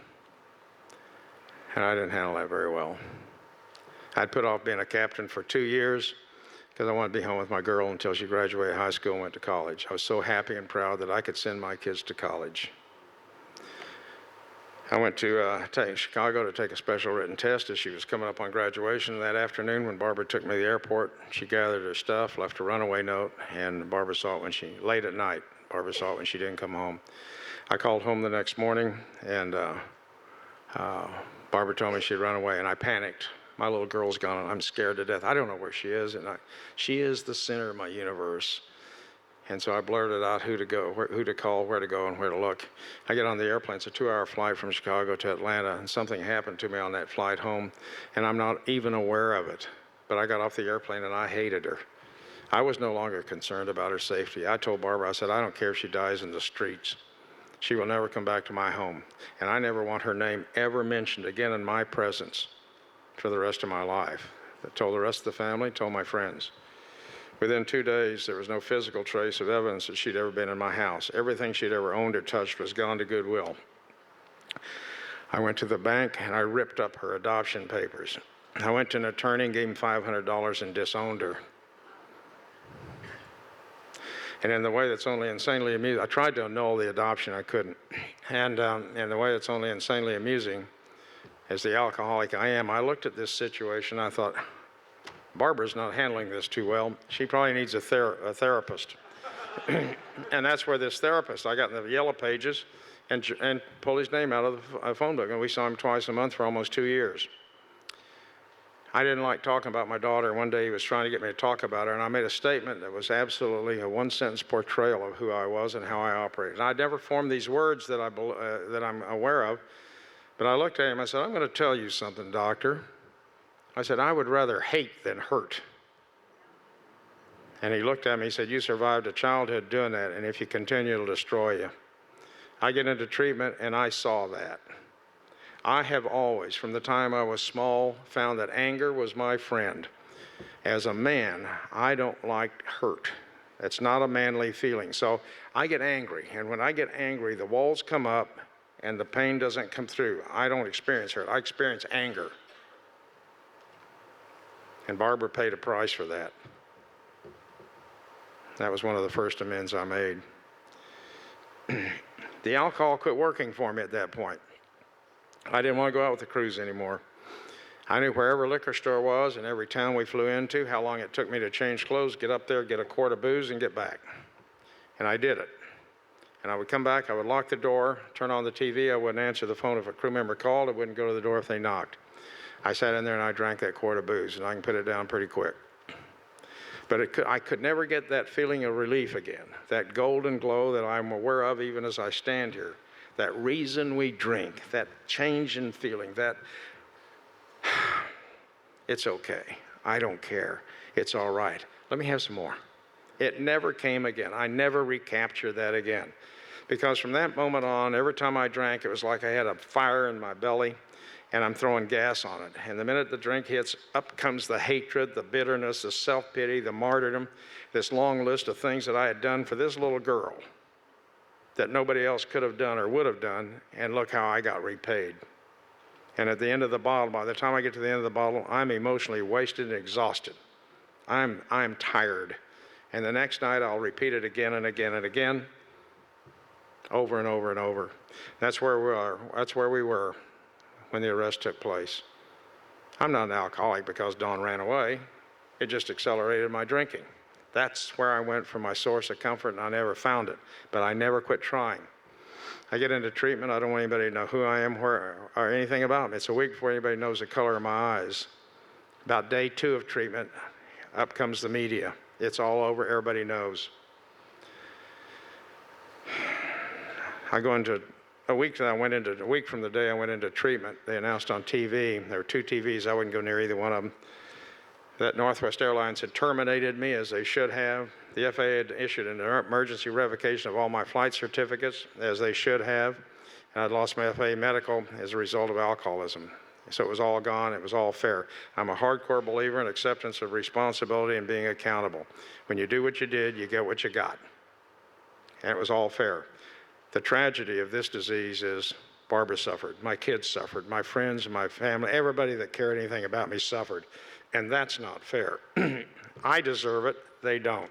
And I didn't handle that very well. I'd put off being a captain for 2 years because I wanted to be home with my girl until she graduated high school and went to college. I was so happy and proud that I could send my kids to college. I went to Chicago to take a special written test as she was coming up on graduation. That afternoon when Barbara took me to the airport, she gathered her stuff, left a runaway note, and Barbara saw it late at night, Barbara saw it when she didn't come home. I called home the next morning, and Barbara told me she'd run away, and I panicked. My little girl's gone, and I'm scared to death. I don't know where she is, and she is the center of my universe. And so I blurted out who to call, where to go, and where to look. I get on the airplane. It's a 2-hour flight from Chicago to Atlanta, and something happened to me on that flight home, and I'm not even aware of it. But I got off the airplane, and I hated her. I was no longer concerned about her safety. I told Barbara, I said, I don't care if she dies in the streets. She will never come back to my home, and I never want her name ever mentioned again in my presence for the rest of my life. I told the rest of the family, told my friends. Within 2 days, there was no physical trace of evidence that she'd ever been in my house. Everything she'd ever owned or touched was gone to Goodwill. I went to the bank, and I ripped up her adoption papers. I went to an attorney and gave him $500 and disowned her. And in the way that's only insanely amusing, I tried to annul the adoption, I couldn't. And in the way that's only insanely amusing, as the alcoholic I am, I looked at this situation, I thought, Barbara's not handling this too well. She probably needs a therapist. And that's where this therapist, I got in the yellow pages and pulled his name out of the phone book, and we saw him twice a month for almost 2 years. I didn't like talking about my daughter. One day he was trying to get me to talk about her, and I made a statement that was absolutely a one-sentence portrayal of who I was and how I operated. And I'd never formed these words that I'm aware of, but I looked at him, I said, I'm going to tell you something, doctor. I said, I would rather hate than hurt. And he looked at me, he said, you survived a childhood doing that, and if you continue, it'll destroy you. I get into treatment and I saw that. I have always, from the time I was small, found that anger was my friend. As a man, I don't like hurt. That's not a manly feeling. So I get angry, and when I get angry, the walls come up and the pain doesn't come through. I don't experience hurt. I experience anger. And Barbara paid a price for that. That was one of the first amends I made. The alcohol quit working for me at that point. I didn't want to go out with the crews anymore. I knew wherever liquor store was and every town we flew into, how long it took me to change clothes, get up there, get a quart of booze, and get back. And I did it. And I would come back, I would lock the door, turn on the TV, I wouldn't answer the phone if a crew member called, I wouldn't go to the door if they knocked. I sat in there and I drank that quart of booze, and I can put it down pretty quick. But I could never get that feeling of relief again, that golden glow that I'm aware of even as I stand here. That reason we drink, that change in feeling, that it's okay, I don't care, it's all right, let me have some more. It never came again. I never recaptured that again. Because from that moment on, every time I drank, it was like I had a fire in my belly and I'm throwing gas on it. And the minute the drink hits, up comes the hatred, the bitterness, the self-pity, the martyrdom, this long list of things that I had done for this little girl that nobody else could have done or would have done, and look how I got repaid. And at the end of the bottle, by the time I get to the end of the bottle, I'm emotionally wasted and exhausted. I'm tired. And the next night, I'll repeat it again and again and again, over and over and over. That's where we are. That's where we were when the arrest took place. I'm not an alcoholic because Dawn ran away. It just accelerated my drinking. That's where I went for my source of comfort, and I never found it. But I never quit trying. I get into treatment. I don't want anybody to know who I am or anything about me. It's a week before anybody knows the color of my eyes. About day 2 of treatment, up comes the media. It's all over. Everybody knows. I go into a week from the day I went into treatment. They announced on TV. There were 2 TVs. I wouldn't go near either one of them. That Northwest Airlines had terminated me, as they should have. The FAA had issued an emergency revocation of all my flight certificates, as they should have. And I'd lost my FAA medical as a result of alcoholism. So it was all gone. It was all fair. I'm a hardcore believer in acceptance of responsibility and being accountable. When you do what you did, you get what you got. And it was all fair. The tragedy of this disease is Barbara suffered. My kids suffered. My friends, my family, everybody that cared anything about me suffered. And that's not fair. I deserve it. They don't.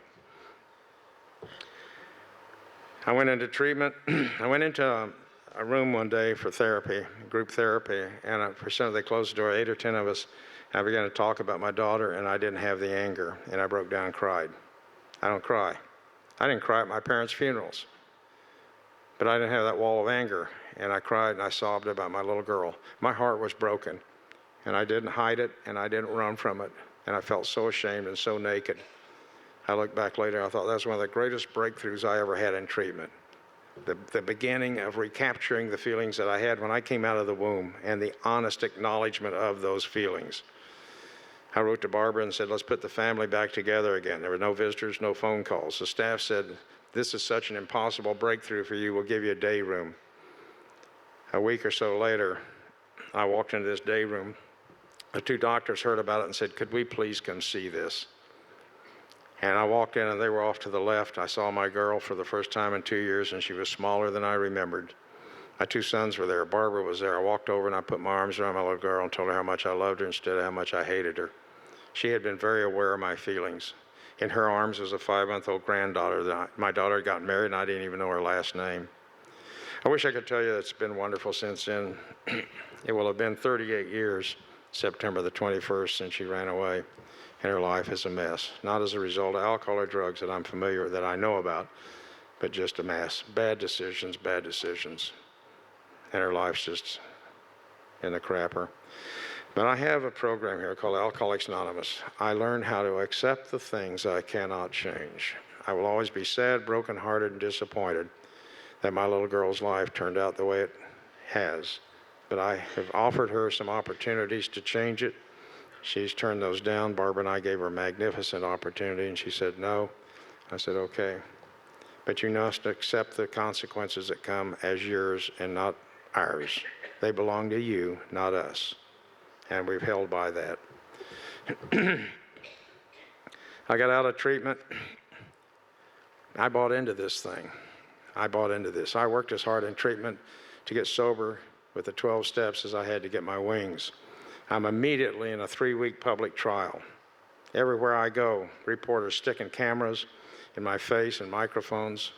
I went into treatment. I went into a room one day for therapy, group therapy, and they closed the door, 8 or 10 of us. And I began to talk about my daughter, and I didn't have the anger, and I broke down and cried. I don't cry. I didn't cry at my parents' funerals, but I didn't have that wall of anger, and I cried and I sobbed about my little girl. My heart was broken, and I didn't hide it, and I didn't run from it, and I felt so ashamed and so naked. I look back later, I thought that's one of the greatest breakthroughs I ever had in treatment. The beginning of recapturing the feelings that I had when I came out of the womb, and the honest acknowledgement of those feelings. I wrote to Barbara and said, let's put the family back together again. There were no visitors, no phone calls. The staff said, this is such an impossible breakthrough for you, we'll give you a day room. A week or so later, I walked into this day room. The 2 doctors heard about it and said, could we please come see this? And I walked in and they were off to the left. I saw my girl for the first time in 2 years, and she was smaller than I remembered. My 2 sons were there. Barbara was there. I walked over and I put my arms around my little girl and told her how much I loved her instead of how much I hated her. She had been very aware of my feelings. In her arms was a 5-month-old granddaughter. My daughter got married and I didn't even know her last name. I wish I could tell you it's been wonderful since then. It will have been 38 years, September the 21st, since she ran away. And her life is a mess. Not as a result of alcohol or drugs that I'm familiar with, that I know about, but just a mess. Bad decisions, bad decisions. And her life's just in the crapper. But I have a program here called Alcoholics Anonymous. I learned how to accept the things I cannot change. I will always be sad, brokenhearted, and disappointed that my little girl's life turned out the way it has. But I have offered her some opportunities to change it. She's turned those down. Barbara and I gave her a magnificent opportunity, and she said no. I said, okay. but you must accept the consequences that come as yours and not ours. They belong to you, not us. And we've held by that. I got out of treatment. I bought into this thing. I bought into this. I worked as hard in treatment to get sober with the 12 steps as I had to get my wings. I'm immediately in a 3-week public trial. Everywhere I go, reporters sticking cameras in my face and microphones.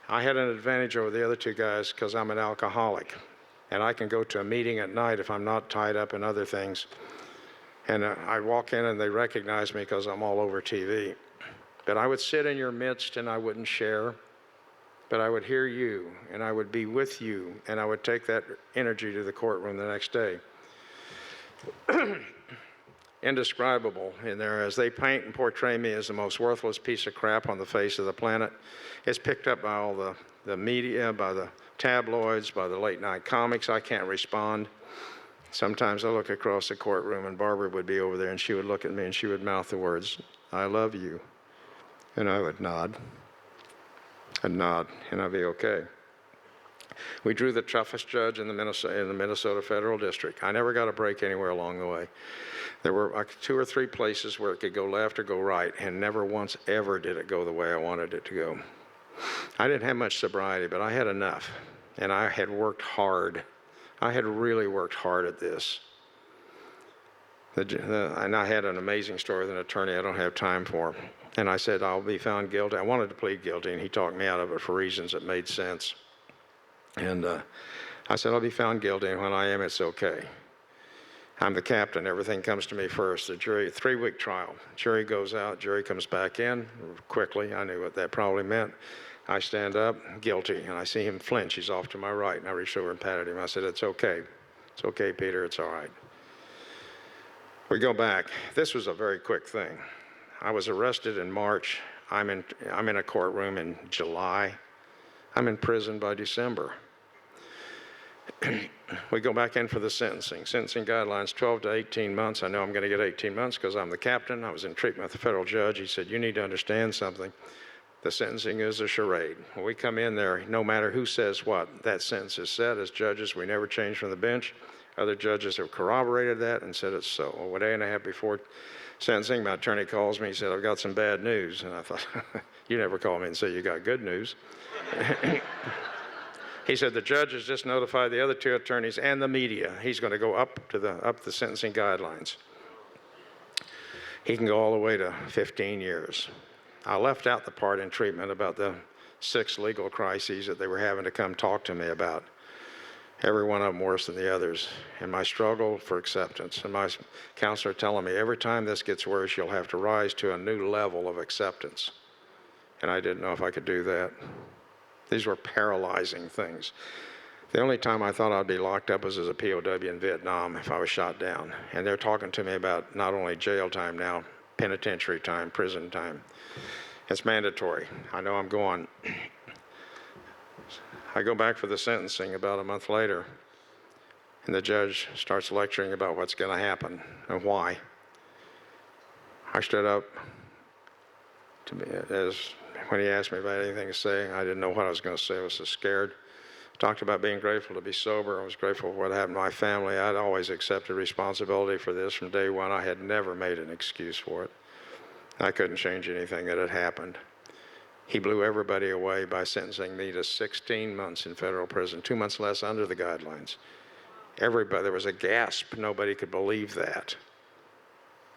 I had an advantage over the other two guys because I'm an alcoholic. And I can go to a meeting at night if I'm not tied up in other things. And I walk in and they recognize me because I'm all over TV. But I would sit in your midst and I wouldn't share. But I would hear you and I would be with you and I would take that energy to the courtroom the next day. Indescribable in there as they paint and portray me as the most worthless piece of crap on the face of the planet. It's picked up by all the media, by the tabloids, by the late night comics. I can't respond. Sometimes I look across the courtroom and Barbara would be over there and she would look at me and she would mouth the words, "I love you." And I would nod. I'd nod and I'd be okay. We drew the toughest judge in the Minnesota Federal District. I never got a break anywhere along the way. There were like 2 or 3 places where it could go left or go right, and never once ever did it go the way I wanted it to go. I didn't have much sobriety, but I had enough, and I had worked hard. I had really worked hard at this. And I had an amazing story with an attorney I don't have time for. And I said, I'll be found guilty. I wanted to plead guilty, and he talked me out of it for reasons that made sense. And I said, I'll be found guilty, and when I am, it's okay. I'm the captain. Everything comes to me first. The jury, 3-week trial. Jury goes out. Jury comes back in quickly. I knew what that probably meant. I stand up, guilty, and I see him flinch. He's off to my right, and I reached over and patted him. I said, it's okay. It's okay, Peter. It's all right. We go back. This was a very quick thing. I was arrested in March. I'm in a courtroom in July. I'm in prison by December. We go back in for the sentencing. Sentencing guidelines, 12 to 18 months. I know I'm going to get 18 months because I'm the captain. I was in treatment with the federal judge. He said, you need to understand something. The sentencing is a charade. When we come in there, no matter who says what, that sentence is set. As judges, we never change from the bench. Other judges have corroborated that and said it's so. Well, a day and a half before sentencing, my attorney calls me. He said, I've got some bad news. And I thought, you never call me and say you got good news. He said, the judge has just notified the other 2 attorneys and the media. He's going to go up the sentencing guidelines. He can go all the way to 15 years. I left out the part in treatment about the 6 legal crises that they were having to come talk to me about. Every one of them worse than the others. And my struggle for acceptance. And my counselor telling me, every time this gets worse, you'll have to rise to a new level of acceptance. And I didn't know if I could do that. These were paralyzing things. The only time I thought I'd be locked up was as a POW in Vietnam if I was shot down. And they're talking to me about not only jail time now, penitentiary time, prison time. It's mandatory. I know I'm going. I go back for the sentencing about a month later, and the judge starts lecturing about what's going to happen and why. I stood up when he asked me if I had anything to say. I didn't know what I was going to say. I was so scared. Talked about being grateful to be sober. I was grateful for what happened to my family. I'd always accepted responsibility for this from day one. I had never made an excuse for it. I couldn't change anything that had happened. He blew everybody away by sentencing me to 16 months in federal prison, 2 months less under the guidelines. Everybody, there was a gasp. Nobody could believe that.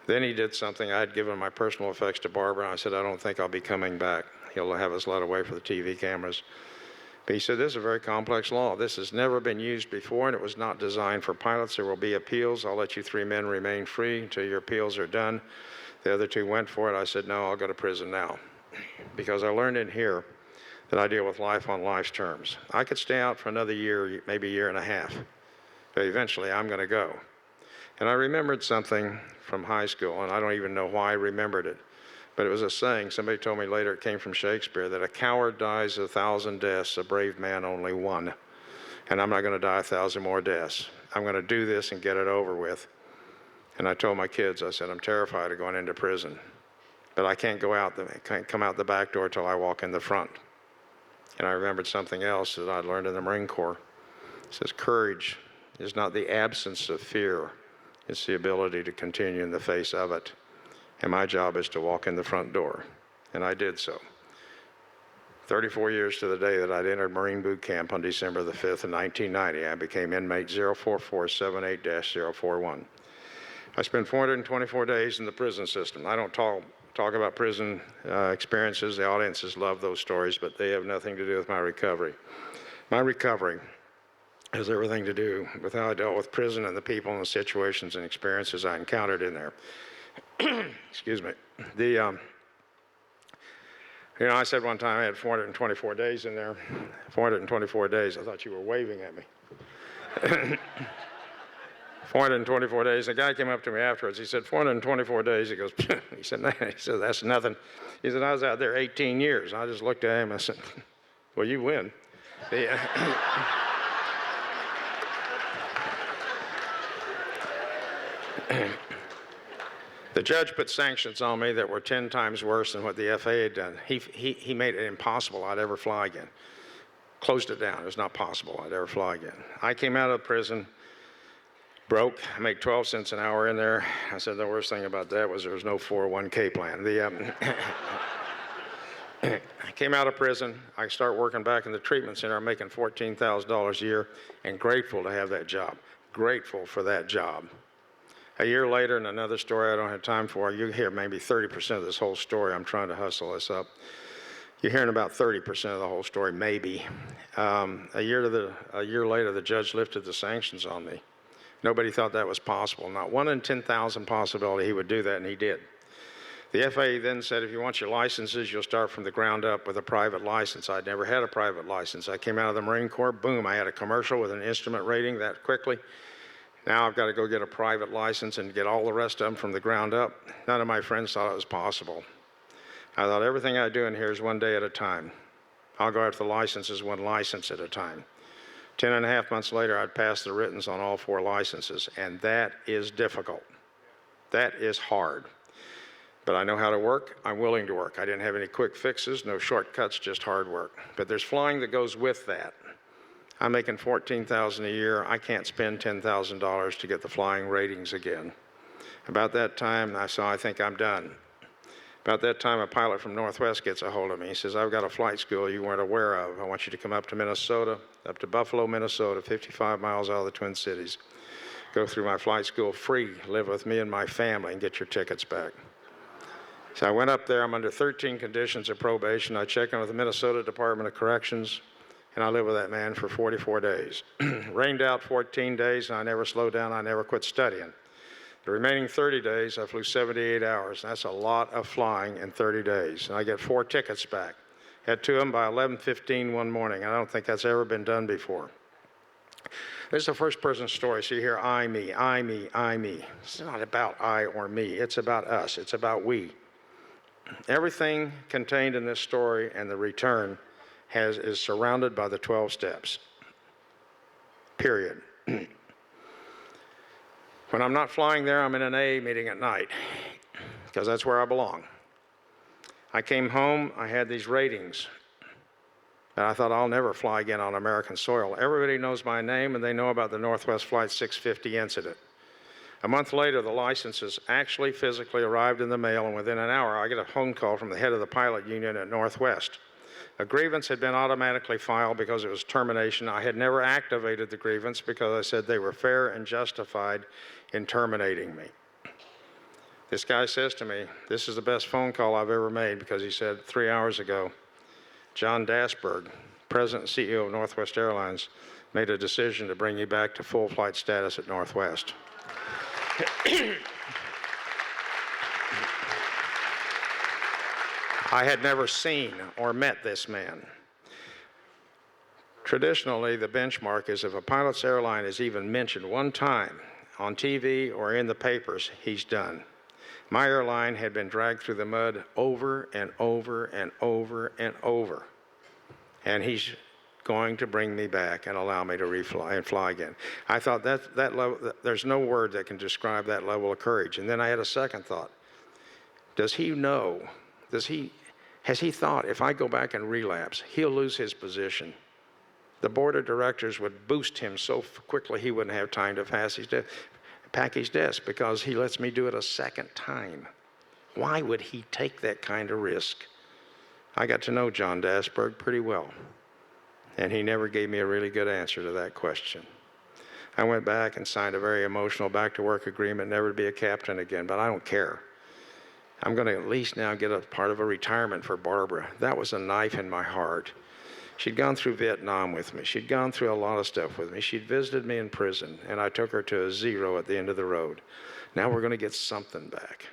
Then he did something. I had given my personal effects to Barbara, and I said, I don't think I'll be coming back. He'll have us led away for the TV cameras. But he said, this is a very complex law. This has never been used before, and it was not designed for pilots. There will be appeals. I'll let you 3 men remain free until your appeals are done. The other 2 went for it. I said, no, I'll go to prison now. Because I learned in here that I deal with life on life's terms. I could stay out for another year, maybe a year and a half. But eventually, I'm going to go. And I remembered something from high school, and I don't even know why I remembered it. But it was a saying. Somebody told me later it came from Shakespeare, that a coward dies 1,000 deaths, a brave man only one. And I'm not going to die 1,000 more deaths. I'm going to do this and get it over with. And I told my kids, I said, I'm terrified of going into prison. But I can't go out, can't come out the back door till I walk in the front. And I remembered something else that I'd learned in the Marine Corps. It says, courage is not the absence of fear, it's the ability to continue in the face of it. And my job is to walk in the front door. And I did so. 34 years to the day that I'd entered Marine Boot Camp on December the 5th of 1990, I became inmate 04478-041. I spent 424 days in the prison system. I don't talk about prison experiences. The audiences love those stories, but they have nothing to do with my recovery. My recovery has everything to do with how I dealt with prison and the people and the situations and experiences I encountered in there. Excuse me. I said one time I had 424 days in there. 424 days. I thought you were waving at me. 424 days. The guy came up to me afterwards. He said, 424 days. He goes, he said, that's nothing. He said, I was out there 18 years. I just looked at him and I said, well, you win. The judge put sanctions on me that were 10 times worse than what the FAA had done. He made it impossible I'd ever fly again. Closed it down. It was not possible I'd ever fly again. I came out of prison broke. I made 12 cents an hour in there. I said the worst thing about that was there was no 401k plan. I came out of prison. I start working back in the treatment center. I'm making $14,000 a year and grateful to have that job. Grateful for that job. A year later, and another story I don't have time for, you hear maybe 30% of this whole story. I'm trying to hustle this up. You're hearing about 30% of the whole story, maybe. A year later, the judge lifted the sanctions on me. Nobody thought that was possible. Not 1 in 10,000 possibility he would do that, and he did. The FAA then said, if you want your licenses, you'll start from the ground up with a private license. I'd never had a private license. I came out of the Marine Corps, boom, I had a commercial with an instrument rating that quickly. Now I've got to go get a private license and get all the rest of them from the ground up. None of my friends thought it was possible. I thought everything I do in here is one day at a time. I'll go after the licenses one license at a time. 10 and a half months later, I'd passed the writtens on all 4 licenses, and that is difficult. That is hard. But I know how to work. I'm willing to work. I didn't have any quick fixes, no shortcuts, just hard work. But there's flying that goes with that. I'm making $14,000 a year. I can't spend $10,000 to get the flying ratings again. About that time, I think I'm done. About that time, a pilot from Northwest gets a hold of me. He says, I've got a flight school you weren't aware of. I want you to come up to Minnesota, up to Buffalo, Minnesota, 55 miles out of the Twin Cities. Go through my flight school free, live with me and my family, and get your tickets back. So I went up there. I'm under 13 conditions of probation. I check in with the Minnesota Department of Corrections, and I lived with that man for 44 days. Rained out 14 days, and I never slowed down. I never quit studying. The remaining 30 days, I flew 78 hours. That's a lot of flying in 30 days. And I get 4 tickets back. Had 2 of them by 11:15 one morning. I don't think that's ever been done before. This is a first-person story, so you hear I, me, I, me, I, me. It's not about I or me. It's about us. It's about we. Everything contained in this story and the return is surrounded by the 12 steps. Period. When I'm not flying there, I'm in an AA meeting at night, because that's where I belong. I came home, I had these ratings, and I thought I'll never fly again on American soil. Everybody knows my name, and they know about the Northwest Flight 650 incident. A month later, the licenses actually physically arrived in the mail, and within an hour, I get a phone call from the head of the pilot union at Northwest. A grievance had been automatically filed because it was termination. I had never activated the grievance because I said they were fair and justified in terminating me. This guy says to me, this is the best phone call I've ever made, because he said 3 hours ago, John Dasberg, President and CEO of Northwest Airlines, made a decision to bring you back to full flight status at Northwest. I had never seen or met this man. Traditionally, the benchmark is if a pilot's airline is even mentioned one time on TV or in the papers, he's done. My airline had been dragged through the mud over and over and over and over. And he's going to bring me back and allow me to refly and fly again. I thought that level, there's no word that can describe that level of courage. And then I had a second thought. Does he Has he thought, if I go back and relapse, he'll lose his position? The board of directors would boost him so quickly he wouldn't have time to pack his desk because he lets me do it a second time. Why would he take that kind of risk? I got to know John Dasberg pretty well, and he never gave me a really good answer to that question. I went back and signed a very emotional back-to-work agreement, never to be a captain again, but I don't care. I'm going to at least now get a part of a retirement for Barbara. That was a knife in my heart. She'd gone through Vietnam with me. She'd gone through a lot of stuff with me. She'd visited me in prison, and I took her to a zero at the end of the road. Now we're going to get something back.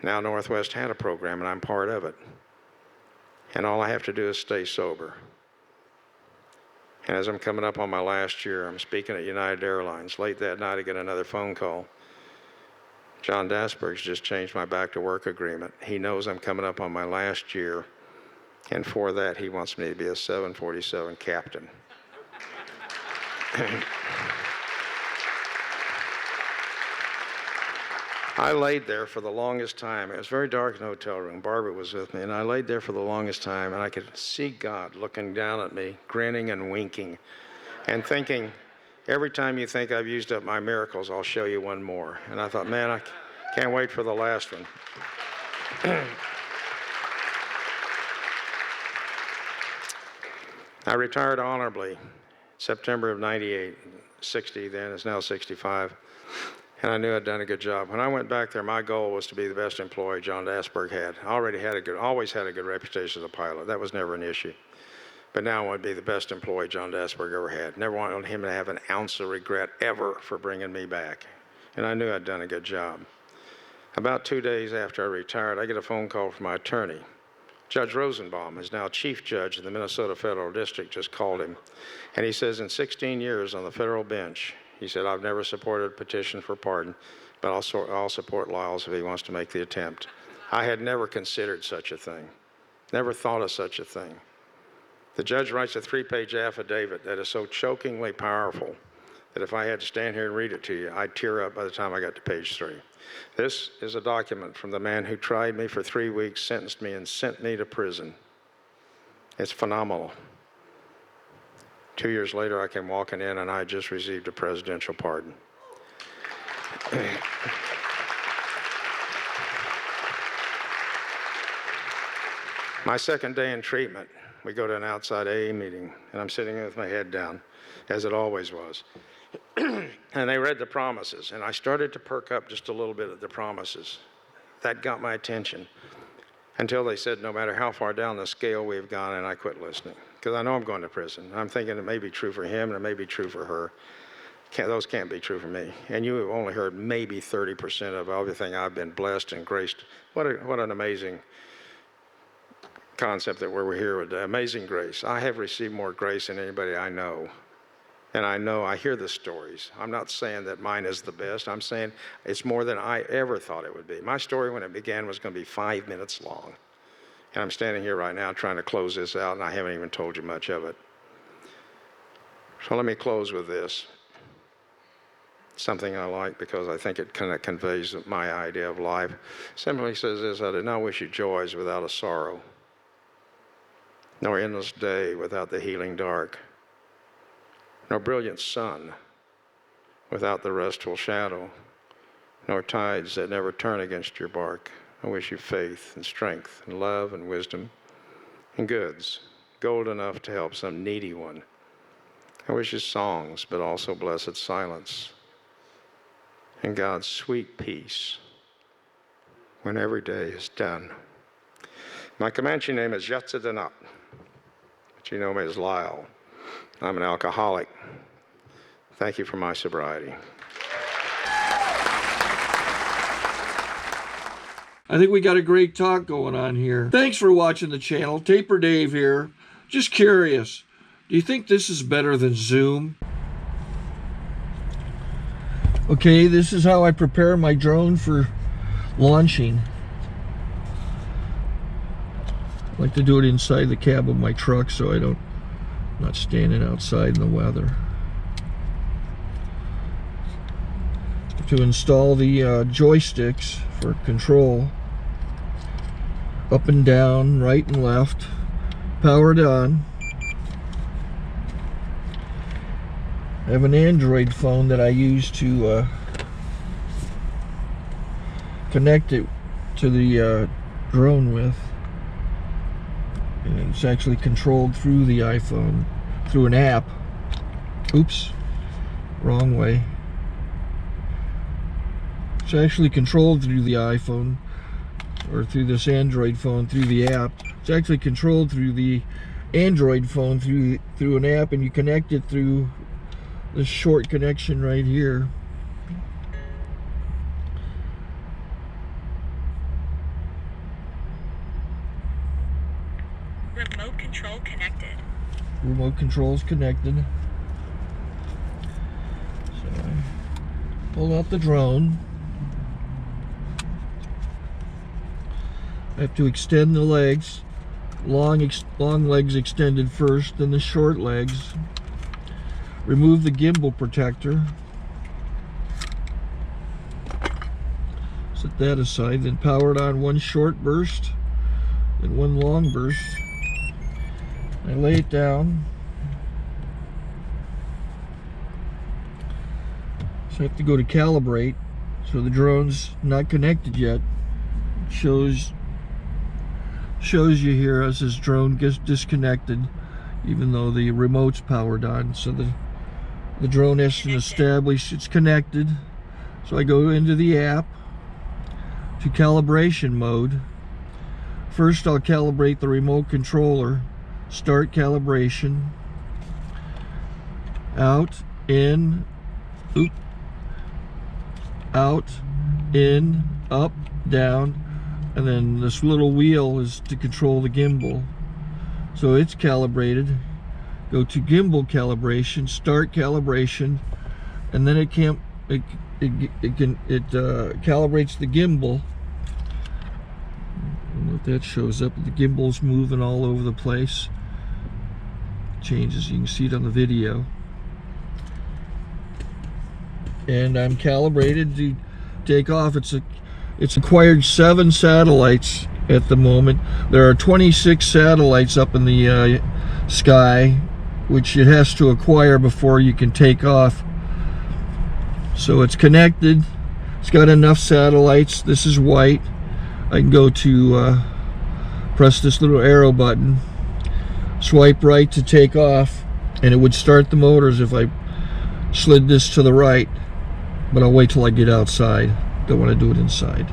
Now Northwest had a program, and I'm part of it. And all I have to do is stay sober. And as I'm coming up on my last year, I'm speaking at United Airlines. Late that night, I get another phone call. John Dasberg's just changed my back-to-work agreement. He knows I'm coming up on my last year, and for that, he wants me to be a 747 captain. I laid there for the longest time. It was very dark in the hotel room. Barbara was with me, and I laid there for the longest time, and I could see God looking down at me, grinning and winking, and thinking, every time you think I've used up my miracles, I'll show you one more. And I thought, man, I can't wait for the last one. I retired honorably September of 98, 60 then, it's now 65. And I knew I'd done a good job. When I went back there, my goal was to be the best employee John Dasberg had. I always had a good reputation as a pilot. That was never an issue. But now I want to be the best employee John Dasberg ever had. Never wanted him to have an ounce of regret ever for bringing me back. And I knew I'd done a good job. About 2 days after I retired, I get a phone call from my attorney. Judge Rosenbaum is now chief judge of the Minnesota Federal District, just called him. And he says, in 16 years on the federal bench, he said, I've never supported a petition for pardon, but I'll support Lyle's if he wants to make the attempt. I had never considered such a thing, never thought of such a thing. The judge writes a 3-page affidavit that is so chokingly powerful that if I had to stand here and read it to you, I'd tear up by the time I got to page 3. This is a document from the man who tried me for 3 weeks, sentenced me, and sent me to prison. It's phenomenal. 2 years later, I came walking in, and I just received a presidential pardon. My second day in treatment, we go to an outside AA meeting, and I'm sitting with my head down, as it always was. And they read the promises, and I started to perk up just a little bit at the promises. That got my attention until they said, no matter how far down the scale we've gone, and I quit listening. Because I know I'm going to prison. I'm thinking it may be true for him, and it may be true for her. Those can't be true for me. And you have only heard maybe 30% of everything I've been blessed and graced. What an amazing concept that we're here with amazing grace. I have received more grace than anybody I know. And I hear the stories. I'm not saying that mine is the best. I'm saying it's more than I ever thought it would be. My story when it began was going to be 5 minutes long. And I'm standing here right now trying to close this out, and I haven't even told you much of it. So let me close with this. Something I like because I think it kind of conveys my idea of life. Simply says this, I do not wish you joys without a sorrow, nor endless day without the healing dark, nor brilliant sun without the restful shadow, nor tides that never turn against your bark. I wish you faith and strength and love and wisdom and goods, gold enough to help some needy one. I wish you songs, but also blessed silence and God's sweet peace when every day is done. My Comanche name is Yatzidanap, but you know me as Lyle. I'm an alcoholic. Thank you for my sobriety. I think we got a great talk going on here. Thanks for watching the channel. Taper Dave here. Just curious, do you think this is better than Zoom? Okay, this is how I prepare my drone for launching. I like to do it inside the cab of my truck so I'm not standing outside in the weather. To install the joysticks for control, up and down, right and left, powered on. I have an Android phone that I use to connect it to the drone with. And it's actually controlled through the iPhone, through an app. Oops, wrong way. It's actually controlled through the iPhone, or through this Android phone, through the app. It's actually controlled through the Android phone, through an app, and you connect it through this short connection right here. Remote control connected. Remote control's connected. So I pull out the drone. I have to extend the legs. Long legs extended first, then the short legs. Remove the gimbal protector. Set that aside, then power it on one short burst, then one long burst. I lay it down. So I have to go to calibrate. So the drone's not connected yet. It shows you here as this drone gets disconnected, even though the remote's powered on. So the drone has to establish it's connected. So I go into the app to calibration mode. First I'll calibrate the remote controller. Start calibration. Out, in, out, in, up, down, and then this little wheel is to control the gimbal. So it's calibrated. Go to gimbal calibration, start calibration, and then it calibrates the gimbal. If that shows up, the gimbal's moving all over the place. Changes, you can see it on the video. And I'm calibrated to take off. It's acquired 7 satellites at the moment. There are 26 satellites up in the sky, which it has to acquire before you can take off. So it's connected. It's got enough satellites. This is white. I can go to press this little arrow button, swipe right to take off, and it would start the motors if I slid this to the right. But I'll wait till I get outside. Don't want to do it inside.